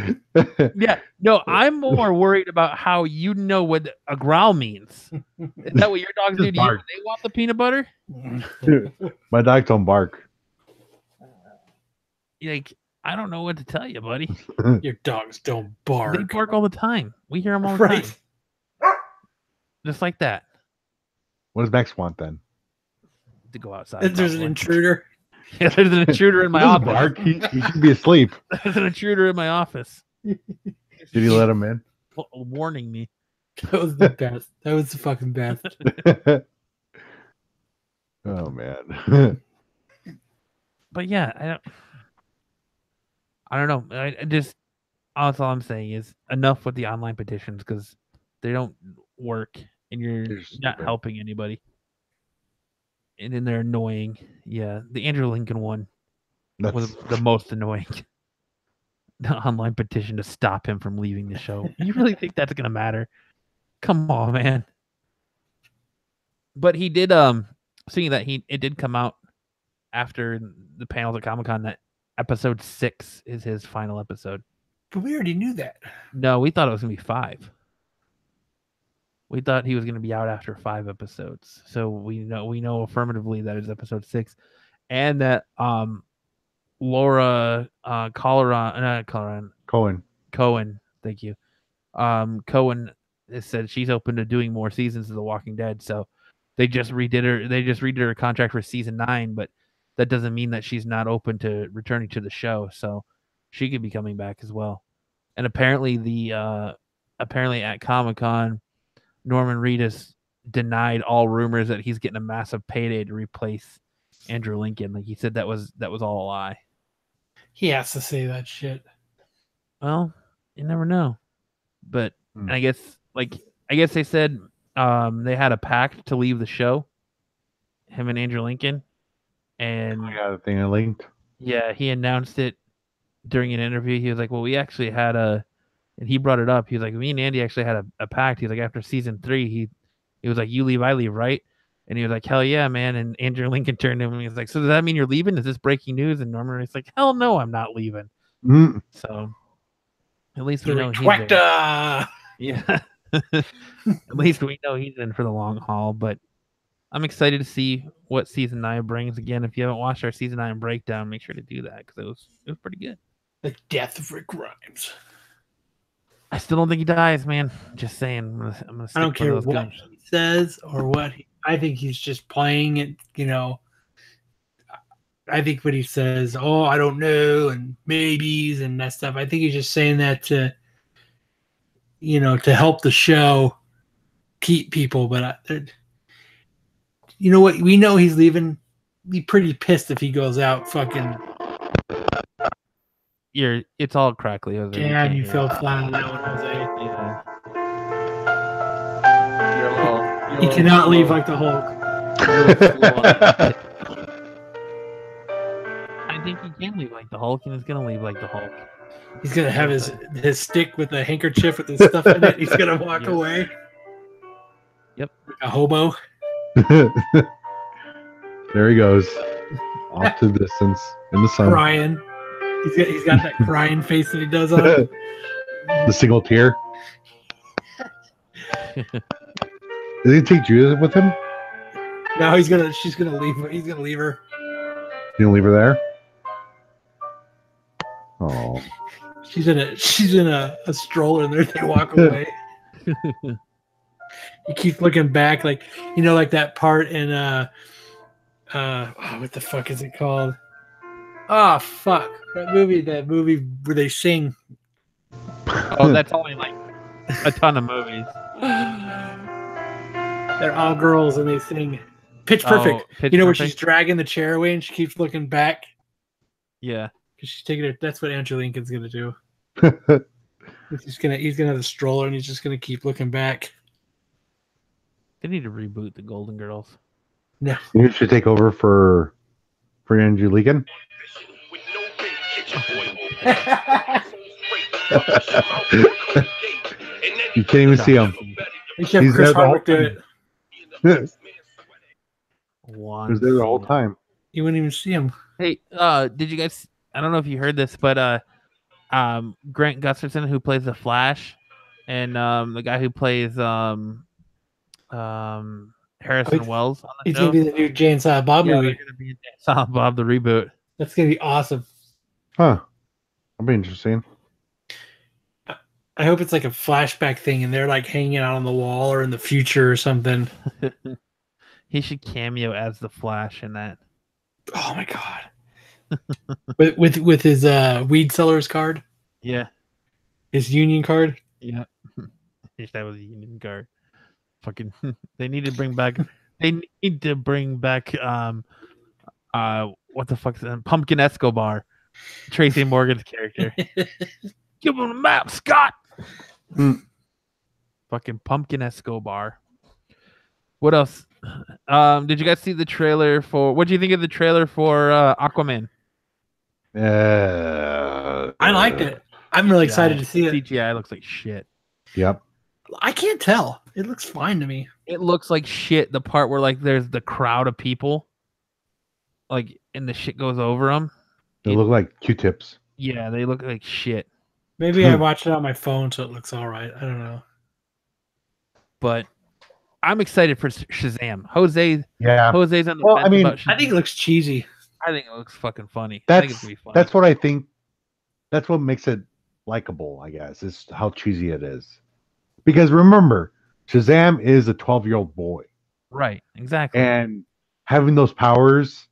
Yeah, no, I'm more worried about how you know what a growl means. Is that what your dogs do to you? They want the peanut butter? My dogs don't bark. Like, I don't know what to tell you, buddy. Your dogs don't bark. They bark all the time. We hear them all the time. Just like that. What does Max want then? To go outside. There's an intruder. Yeah, there's an intruder in my office. Bark. He should be asleep. There's an intruder in my office. Did you let him in? Warning me. That was the best. That was the fucking best. Oh man. But yeah, I don't know. I just all I'm saying is enough with the online petitions because they don't work and you're not helping anybody. And then they're annoying. Yeah, the Andrew Lincoln one was the most annoying. The online petition to stop him from leaving the show. You really think that's gonna matter? Come on, man. But he did seeing that it did come out after the panels at Comic-Con that episode 6 is his final episode. But we already knew that. No, we thought it was gonna be 5. We thought he was going to be out after 5 episodes. So we know affirmatively that is episode 6, and that Laura Cohen. Thank you. Cohen has said she's open to doing more seasons of The Walking Dead. So they just redid her contract for season 9, but that doesn't mean that she's not open to returning to the show. So she could be coming back as well. And apparently at Comic-Con, Norman Reedus denied all rumors that he's getting a massive payday to replace Andrew Lincoln. Like he said that was all a lie. He has to say that shit. Well, you never know. But I guess they said they had a pact to leave the show. Him and Andrew Lincoln. And the thing I linked. Yeah, he announced it during an interview. He was like, well, we actually had and he brought it up. He was like, me and Andy actually had a pact. He's like, after season 3, he was like, you leave, I leave, right? And he was like, hell yeah, man. And Andrew Lincoln turned to him and he was like, so does that mean you're leaving? Is this breaking news? And Norman was like, hell no, I'm not leaving. So at least we know he's there. Yeah. At least we know he's in for the long haul. But I'm excited to see what season 9 brings. Again, if you haven't watched our season 9 breakdown, make sure to do that because it was pretty good. The death of Rick Grimes. I still don't think he dies, man. Just saying. I'm gonna I don't care what he says or what. I think he's just playing it. You know. I think what he says, "Oh, I don't know," and maybes and that stuff. I think he's just saying that to, to help the show keep people. But you know what? We know he's leaving. Be pretty pissed if he goes out fucking. It's all crackly, Jose. Damn, you fell flat on that one, Jose. Yeah. He cannot leave like the Hulk. I think he can leave like the Hulk, and he's gonna leave like the Hulk. He's gonna have his stick with a handkerchief with his stuff in it. He's gonna walk away. Yep. Like a hobo. There he goes. Off to the distance in the sun. Crying. He's got that crying face that he does on it. The single tear. Did he take Judith with him? No, she's gonna leave. He's gonna leave her. You gonna leave her there? Oh. She's in a stroller and there they walk away. He keeps looking back like like that part in what the fuck is it called? Oh fuck. That movie where they sing. Oh, that's only like a ton of movies. They're all girls and they sing Pitch Perfect. Pitch where Perfect? she's dragging the chair away and she keeps looking back. Yeah. Because she's taking it. That's what Andrew Lincoln's gonna do. He's gonna have the stroller and he's just gonna keep looking back. They need to reboot the Golden Girls. No. You should take over for Andrew Lincoln. You can't even see him. He's Chris Hardwick do it. He was there the whole time. You wouldn't even see him. Hey, did you guys? I don't know if you heard this, but Grant Gustafson, who plays the Flash, and the guy who plays Harrison Wells on the he's show. gonna be the new Jane Silent Bob movie. They're gonna be in Silent Bob the reboot. That's gonna be awesome. Huh. That'll be interesting. I hope it's like a flashback thing and they're like hanging out on the wall or in the future or something. He should cameo as the Flash in that. Oh my god. with his weed seller's card? Yeah. His union card? Yeah. That was a union card. Fucking they need to bring back what the fuck is that? Pumpkin Escobar. Tracy Morgan's character. Give him the map, Scott. Fucking Pumpkin Escobar. What else? Did you guys see the trailer for? What do you think of the trailer for Aquaman? I liked it. I'm really excited to see it. CGI looks like shit. Yep. I can't tell. It looks fine to me. It looks like shit. The part where like there's the crowd of people, like, and the shit goes over them. They look like Q-tips. Yeah, they look like shit. Maybe I watched it on my phone, so it looks all right. I don't know. But I'm excited for Shazam. Jose's on the fence about Shazam. I think it looks cheesy. I think it looks fucking funny. I think it's gonna be funny. That's what I think. That's what makes it likable, I guess, is how cheesy it is. Because remember, Shazam is a 12-year-old boy. Right, exactly. And having those powers,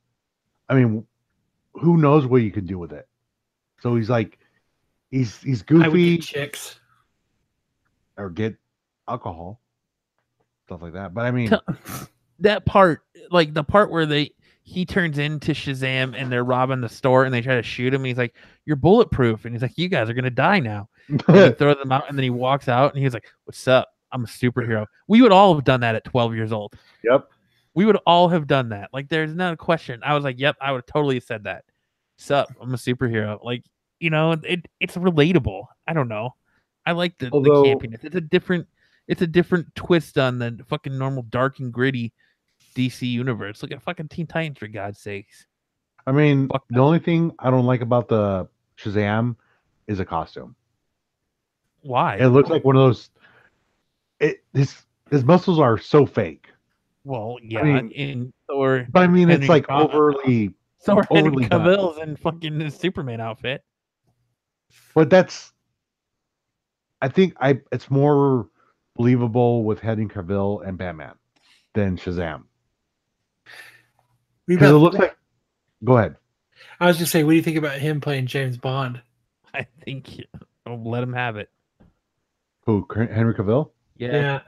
I mean, who knows what you can do with it? So he's like, he's goofy. I would get chicks. Or get alcohol. stuff like that. But I mean, that part, like the part where he turns into Shazam and they're robbing the store and they try to shoot him and he's like, "You're bulletproof," and he's like, "You guys are gonna die now." And he throws them out and then he walks out and he was like, "What's up? I'm a superhero." We would all have done that at 12 years old. Yep. We would all have done that. Like, there's not a question. I was like, "Yep," I would have totally said that. Sup? I'm a superhero. Like, it's relatable. I don't know. I like the campiness. It's a different twist on the fucking normal dark and gritty DC universe. Look at fucking Teen Titans, for God's sakes. I mean, the only thing I don't like about the Shazam is a costume. Why? It looks like one of those. His muscles are so fake. Well, yeah, I mean, Thor. But I mean, Henry it's like Cavill. overly. Henry Cavill's in fucking his Superman outfit. But I think it's more believable with Henry Cavill and Batman than Shazam. Because it looks like. Go ahead. I was just saying, what do you think about him playing James Bond? I think I'll let him have it. Who? Henry Cavill? Yeah.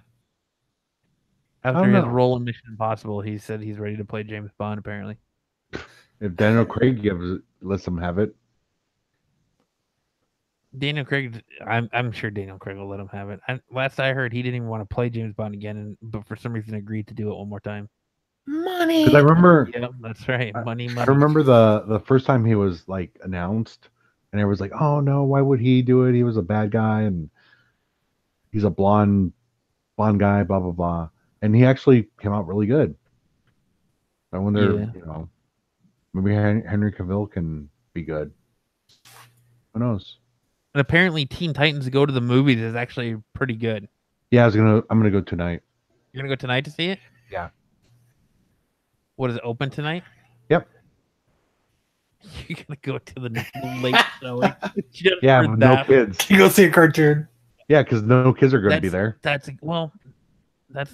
After his role in Mission Impossible, he said he's ready to play James Bond, apparently. If Daniel Craig lets him have it. Daniel Craig, I'm sure Daniel Craig will let him have it. Last I heard, he didn't even want to play James Bond again, but for some reason agreed to do it one more time. Money. Because I remember. Yeah, that's right. Money. I remember the first time he was like announced, and everyone's like, "Oh no, why would he do it? He was a bad guy, and he's a blonde guy, blah blah blah." And he actually came out really good. I wonder, maybe Henry Cavill can be good. Who knows? And apparently, Teen Titans Go to the Movies is actually pretty good. Yeah, I'm gonna go tonight. You're gonna go tonight to see it? Yeah. What is it, open tonight? Yep. You're gonna go to the late showing. Yeah, with no kids. You go see a cartoon. Yeah, because no kids are going to be there. That's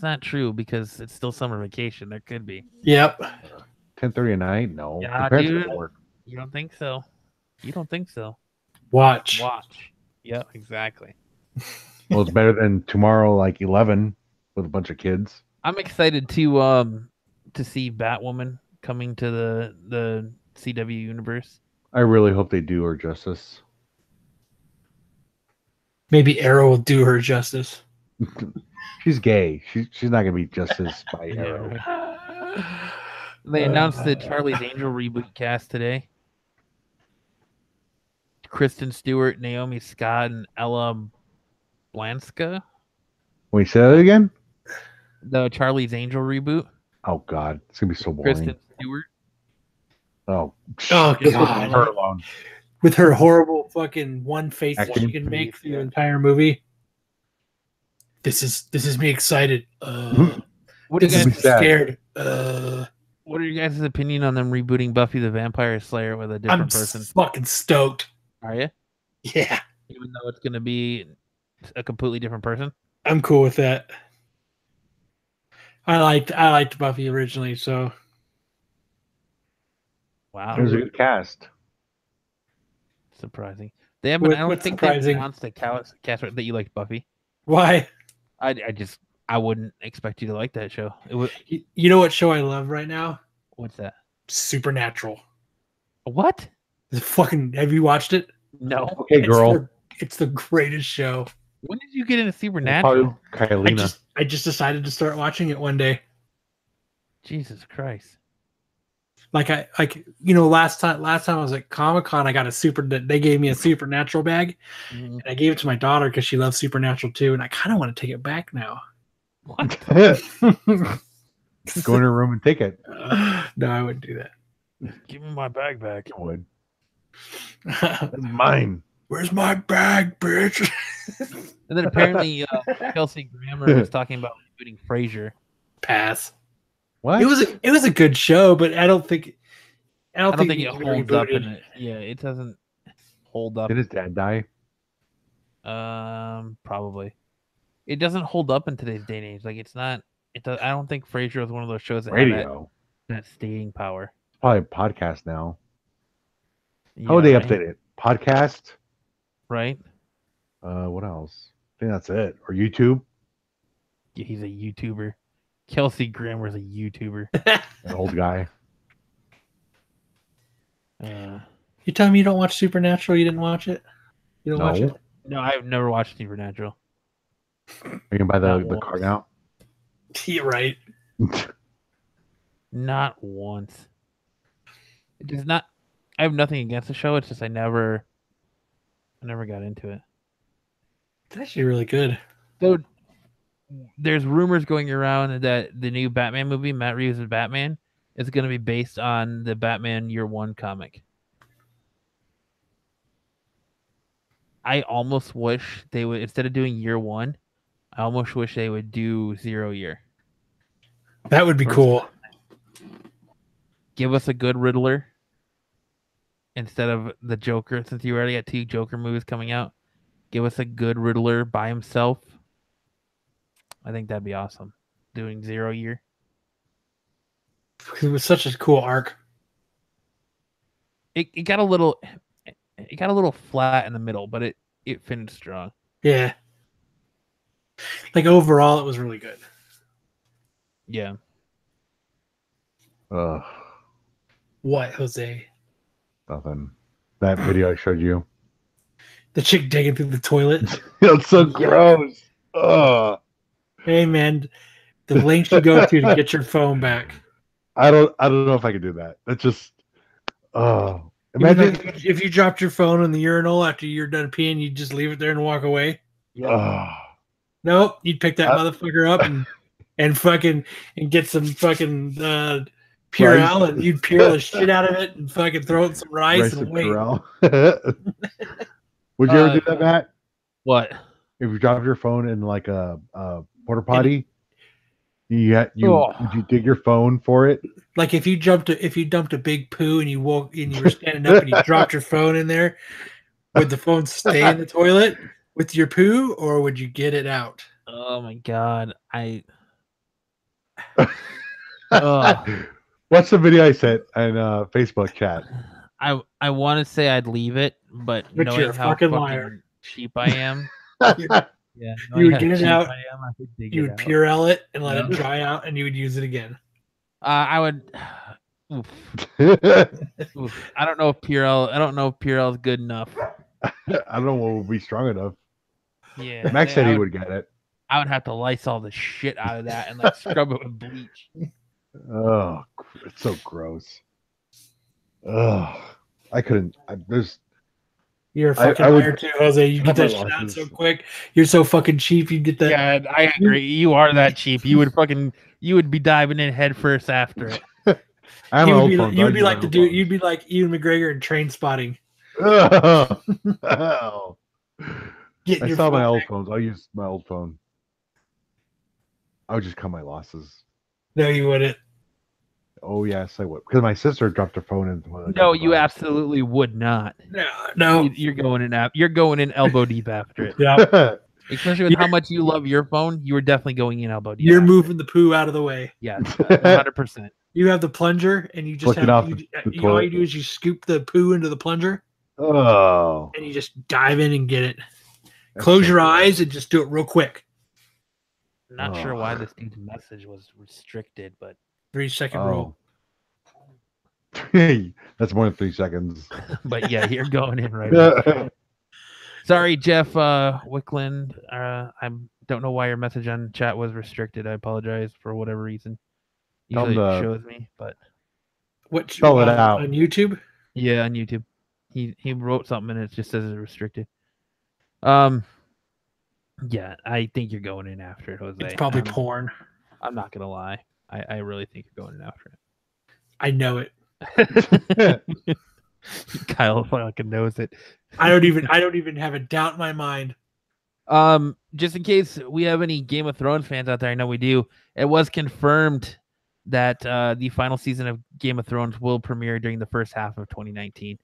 not true because it's still summer vacation. There could be. Yep. 10:30 at night? No. Yeah, dude. You don't think so? You don't think so? Watch. Yeah, exactly. Well, it's better than tomorrow, like 11, with a bunch of kids. I'm excited to see Batwoman coming to the CW universe. I really hope they do her justice. Maybe Arrow will do her justice. She's gay. She's not gonna be justice by Arrow. They announced the Charlie's Angel reboot cast today. Kristen Stewart, Naomi Scott, and Ella Blanska. Wait, say that again? The Charlie's Angel reboot. Oh God, it's gonna be so boring. Kristen Stewart. Oh God. Her alone. With her horrible fucking one face that she can make through the entire movie. This is me excited. What are you guys scared? What are you guys' opinion on them rebooting Buffy the Vampire Slayer with a different person? Fucking stoked. Are you? Yeah. Even though it's going to be a completely different person? I'm cool with that. I liked Buffy originally, so. Wow. It was a good cast. Surprising. They haven't. I don't think they've announced a cast that you like Buffy. Why? I wouldn't expect you to like that show. It was. You know what show I love right now? What's that? Supernatural. What? Have you watched it? No. Okay, girl. It's the greatest show. When did you get into Supernatural? I just decided to start watching it one day. Jesus Christ. Last time I was at Comic-Con, they gave me a Supernatural bag, and I gave it to my daughter because she loves Supernatural too, and I kind of want to take it back now. What? Go in her room and take it. No, I wouldn't do that. Give me my bag back. I would. That's mine. Where's my bag, bitch? And then apparently Kelsey Grammer was talking about rebooting Frasier. Pass. What? It was a good show, but I don't think it holds up in it. Yeah, it doesn't hold up. Did his dad die? Probably. It doesn't hold up in today's day and age. Like it's not. I don't think Frasier was one of those shows that had that staying power. It's probably a podcast now. Yeah, how would they update it? Podcast? Right. What else? I think that's it. Or YouTube. He's a YouTuber. Kelsey Grammer's a YouTuber. An old guy. You tell me you don't watch Supernatural? You didn't watch it? You don't watch it? No, I've never watched Supernatural. Are you gonna buy the card now? You're right. Not once. It does not. I have nothing against the show. It's just I never got into it. It's actually really good. So there's rumors going around that the new Batman movie, Matt Reeves' Batman, is going to be based on the Batman Year One comic. I almost wish they would, instead of doing Year One, I almost wish they would do 0 Year. That would be cool. Give us a good Riddler instead of the Joker, since you already got 2 Joker movies coming out. Give us a good Riddler by himself. I think that'd be awesome. Doing 0 Year. It was such a cool arc. It got a little flat in the middle, but it finished strong. Yeah. Like overall, it was really good. Yeah. What, Jose? Nothing. That video I showed you. The chick digging through the toilet. It's so gross. Ugh. Hey man, the links you go to get your phone back. I don't know if I could do that. That's just imagine if you dropped your phone in the urinal after you're done peeing, you just leave it there and walk away. Nope, you'd pick that motherfucker up and get some fucking Purell, and you'd Purell the shit out of it and fucking throw it in some rice and wait. Would you ever do that, Matt? What? If you dropped your phone in like a porta potty, would you dig your phone for it? Like if you dumped a big poo and you woke and you were standing up and you dropped your phone in there, would the phone stay in the toilet with your poo, or would you get it out? Oh my god! What's the video I sent in Facebook chat? I want to say I'd leave it, but you're a how fucking liar. Cheap I am. Yeah, you would get it out. You would Purell it and let it dry out, and you would use it again. I would. Oof. Oof. I don't know if Purell is good enough. I don't know what would be strong enough. Yeah, Max said he would get it. I would have to Lysol the shit out of that and like scrub it with bleach. Oh, it's so gross. Ugh, I couldn't. You're a fucking liar too, Jose. You get that shit out so quick. You're so fucking cheap. You get that. Yeah, I agree. You are that cheap. You would be diving in head first after it. You'd be like Ian McGregor in Train Spotting. Oh. I saw my old phones. I'll use my old phone. I would just cut my losses. No, you wouldn't. Oh yes, I would. Because my sister dropped her phone in. No, you absolutely would not. No. You're going in. You're going in elbow deep after it. Yeah. Especially with how much you love your phone, you were definitely going in elbow deep. You're moving the poo out of the way. Yeah, 100%. You have the plunger, and you just all you do is you scoop the poo into the plunger. Oh. And you just dive in and get it. Close your eyes and just do it real quick. Not sure why this dude's message was restricted, but 3-second rule. That's more than 3 seconds. But yeah, you're going in right now. Sorry, Jeff Wickland. I don't know why your message on chat was restricted. I apologize for whatever reason. Usually it shows me, but spell it out on YouTube. Yeah, on YouTube. He wrote something and it just says it's restricted. Yeah, I think you're going in after it, Jose. It's probably porn. I'm not gonna lie. I really think you're going in after it. I know it. Kyle fucking knows it. I don't even have a doubt in my mind. Just in case we have any Game of Thrones fans out there, I know we do. It was confirmed that the final season of Game of Thrones will premiere during the first half of 2019.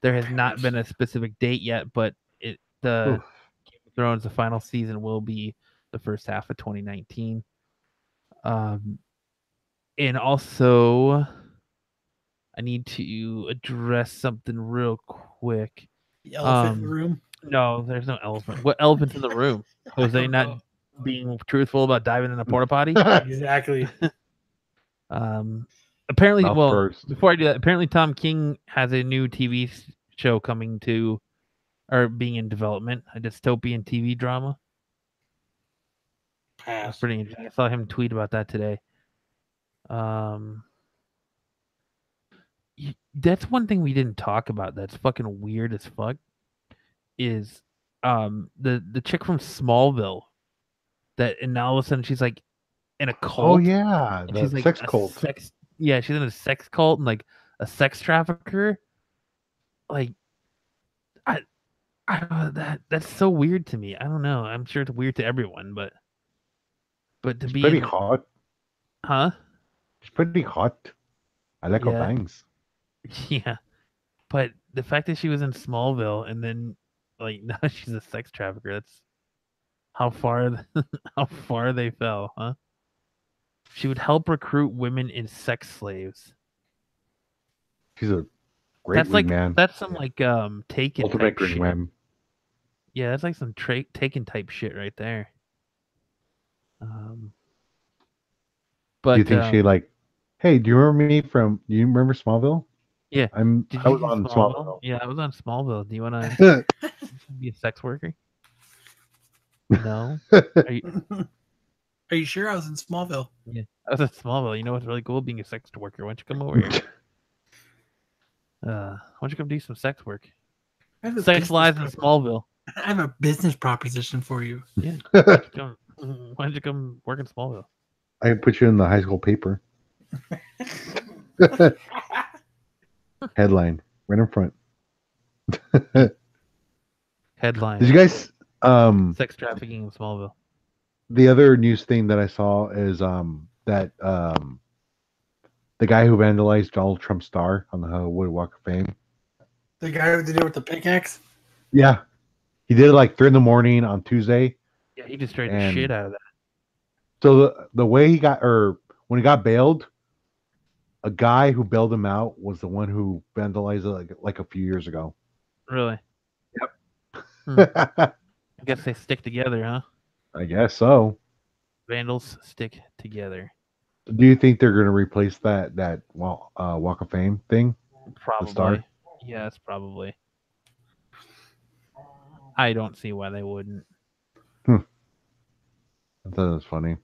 There has not been a specific date yet, but Game of Thrones, the final season, will be the first half of 2019. And also, I need to address something real quick. The elephant in the room? No, there's no elephant. What elephant's in the room? Jose, not being truthful about diving in a porta potty. Exactly. Apparently, Mouth well, first. before I do that, apparently Tom King has a new TV show coming to, or being in development, a dystopian TV drama. That's pretty interesting. I saw him tweet about that today. That's one thing we didn't talk about. That's fucking weird as fuck. Is the chick from Smallville, and now all of a sudden she's like in a cult. Oh yeah, and the she's like sex a cult. Yeah, she's in a sex cult and like a sex trafficker. Like, I don't know, that's so weird to me. I don't know. I'm sure it's weird to everyone, but to It's be pretty hot. huh? It's pretty hot. I like her Yeah. bangs. Yeah, but the fact that she was in Smallville and then like now she's a sex trafficker. That's how far they fell, huh? She would help recruit women in sex slaves. She's a great wingman. That's some like Taken Ultimate type shit. wingman. Yeah, that's like some Taken type shit right there. But Do you think she like? Hey, do you remember me from? Do you remember Smallville? Yeah, I was on Smallville. Yeah, I was on Smallville. Do you want to be a sex worker? No. Are you sure I was in Smallville? Yeah, I was in Smallville. You know what's really cool? Being a sex worker. Why don't you come over here? Why don't you come do some sex work? Sex lives in Smallville. I have a business proposition for you. Yeah. Why don't you come work in Smallville? I can put you in the high school paper. Headline right in front. Headline. Did you guys sex trafficking in Smallville? The other news thing that I saw is that the guy who vandalized Donald Trump's star on the Hollywood Walk of Fame. The guy who did it with the pickaxe? Yeah. He did it like 3 a.m. on Tuesday. Yeah, he destroyed the shit out of that. So the way he got, or when he got bailed, a guy who bailed him out was the one who vandalized it like a few years ago. Really? Yep. I guess they stick together, huh? I guess so. Vandals stick together. Do you think they're going to replace that Walk of Fame thing? Probably. Yes, probably. I don't see why they wouldn't. I thought it was funny.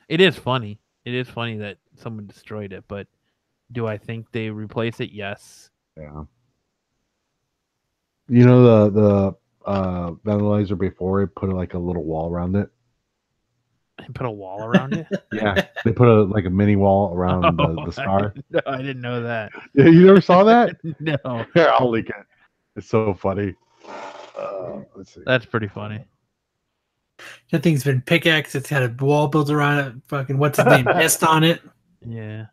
It is funny. It is funny that someone destroyed it, but do I think they replace it? Yes. Yeah. You know the vandalizer before it put like a little wall around it. They put a wall around it? Yeah, they put a mini wall around the star. I didn't know that. Yeah, you never saw that? No. Here, I'll link it. It's so funny. Let's see. That's pretty funny. That thing's been pickaxed. It's had a wall built around it. Fucking what's his name? Nest on it. Yeah.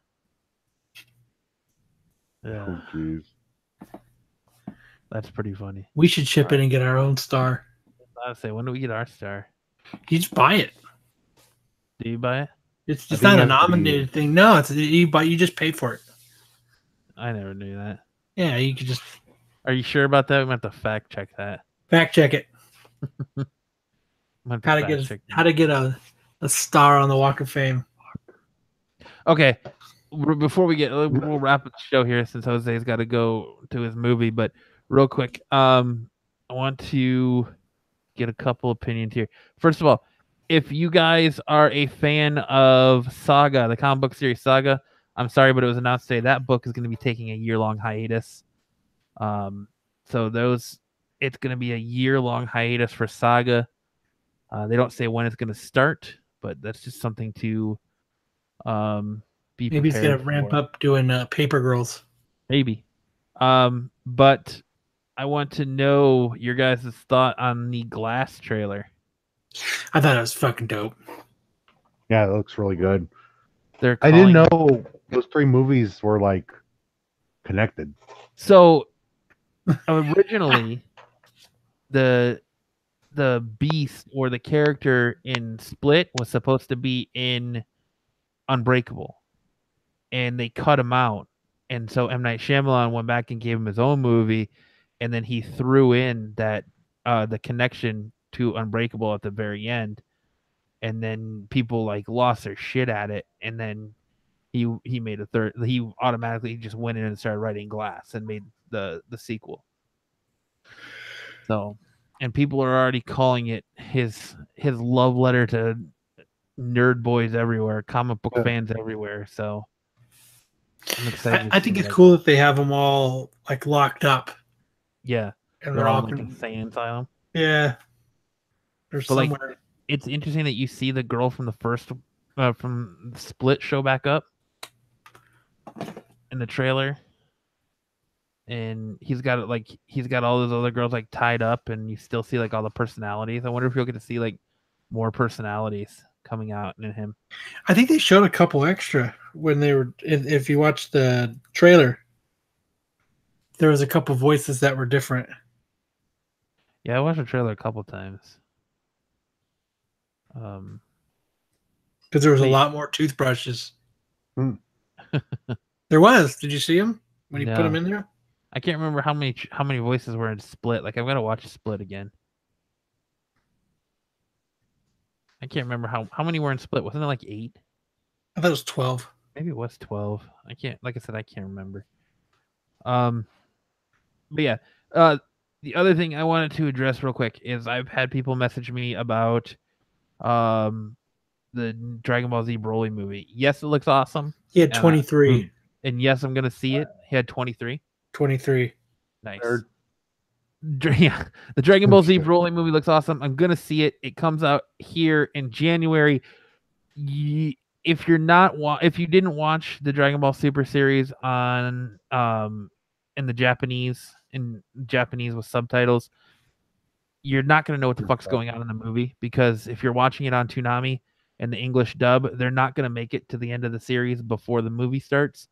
Yeah. Oh, jeez. That's pretty funny. We should ship it and get our own star. I was say, when do we get our star? You just buy it. Do you buy it? It's not a nominated thing. No, it's you buy. You just pay for it. I never knew that. Yeah, you could just. Are you sure about that? We might have to fact check that. Fact check it. How to get a star on the Walk of Fame. Okay, before we'll wrap up the show here since Jose's got to go to his movie. But real quick, I want to get a couple opinions here. First of all, if you guys are a fan of Saga, the comic book series Saga, I'm sorry, but it was announced today that book is going to be taking a year-long hiatus. So it's going to be a year-long hiatus for Saga. They don't say when it's going to start, but that's just something to be maybe it's going to ramp up doing Paper Girls. Maybe. But I want to know your guys' thought on the Glass trailer. I thought it was fucking dope. Yeah, it looks really good. I didn't know those 3 movies were like connected. So originally, the Beast or the character in Split was supposed to be in Unbreakable, and they cut him out. And so M. Night Shyamalan went back and gave him his own movie, and then he threw in that the connection to Unbreakable at the very end, and then people like lost their shit at it, and then he made a third. He automatically just went in and started writing Glass and made the sequel. So, and people are already calling it his love letter to nerd boys everywhere, comic book fans everywhere. So I'm excited. I think it's cool that they have them all like locked up. Yeah, and they're all like insane asylum. Yeah, they're somewhere. Like, it's interesting that you see the girl from the first from the Split show back up in the trailer, and he's got all those other girls like tied up, and you still see like all the personalities. I wonder if you'll get to see like more personalities coming out in him. I think they showed a couple extra when they were. If you watch the trailer, there was a couple voices that were different. Yeah, I watched the trailer a couple times. Because there was a lot more toothbrushes. There was. Did you see them when you put them in there? I can't remember how many voices were in Split. Like, I've got to watch Split again. I can't remember how many were in Split. Wasn't it like 8? I thought it was 12. Maybe it was 12. I can't. Like I said, I can't remember. But yeah. The other thing I wanted to address real quick is I've had people message me about the Dragon Ball Z Broly movie. Yes, it looks awesome. He had 23. And yes, I'm going to see it. He had 23. 23. Nice. Yeah, the Dragon Ball Z Broly movie looks awesome. I'm going to see it. It comes out here in January. If you didn't watch the Dragon Ball Super series on in Japanese with subtitles, you're not going to know what the fuck's going on in the movie, because if you're watching it on Toonami and the English dub, they're not going to make it to the end of the series before the movie starts.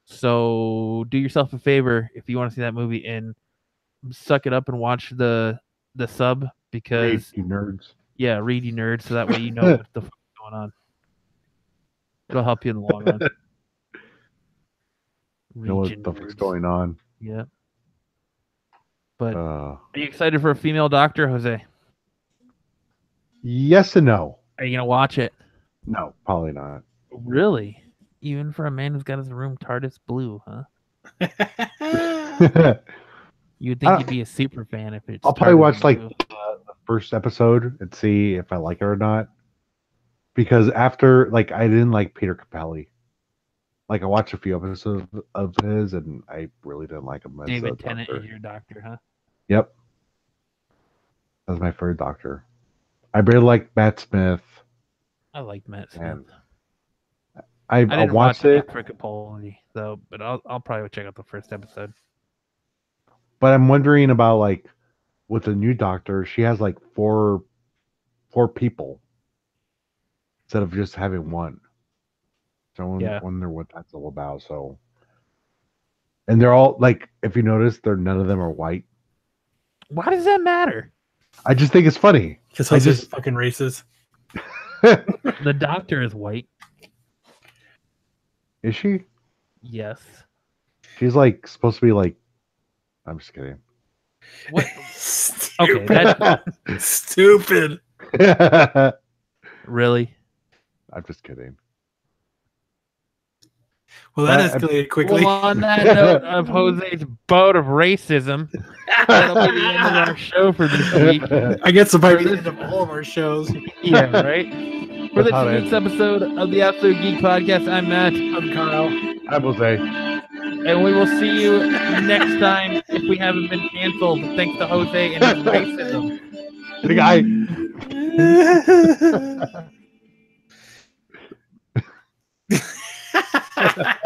So do yourself a favor if you want to see that movie and suck it up and watch the sub, because read, you nerds. Yeah, read, you nerds, so that way you know what the fuck's going on. It'll help you in the long run. Know what the fuck's going on. Yeah. But are you excited for a female doctor, Jose? Yes and no. Are you gonna watch it? No, probably not. Really? Even for a man who's got his room TARDIS blue, huh? You'd think you'd be a super fan if it's. I'll probably watch like the first episode and see if I like it or not. Because after, like, I didn't like Peter Capaldi. Like, I watched a few episodes of his, and I really didn't like him. As David Tennant is your doctor, huh? Yep. That was my favorite doctor. I really like Matt Smith. I like Matt Smith. I didn't watched watch it. For Capaldi, though, but I'll probably check out the first episode. But I'm wondering about, like, with the new doctor, she has like four people instead of just having one. So I wonder what that's all about. So, and they're all like, if you notice, none of them are white. Why does that matter? I just think it's funny. Because he's just fucking racist. The doctor is white. Is she? Yes. She's like supposed to be like. I'm just kidding. What? Stupid. Okay, that's stupid. Really? I'm just kidding. Well, that escalated quickly. Well, on that note of Jose's bout of racism, that'll be the end of our show for this week. I guess it'll probably be the end of all of our shows. Yeah, right? For this week's episode of the Absolute Geek Podcast, I'm Matt. I'm Kyle. I'm Jose. And we will see you next time if we haven't been canceled, thanks to Jose and his racism. The guy.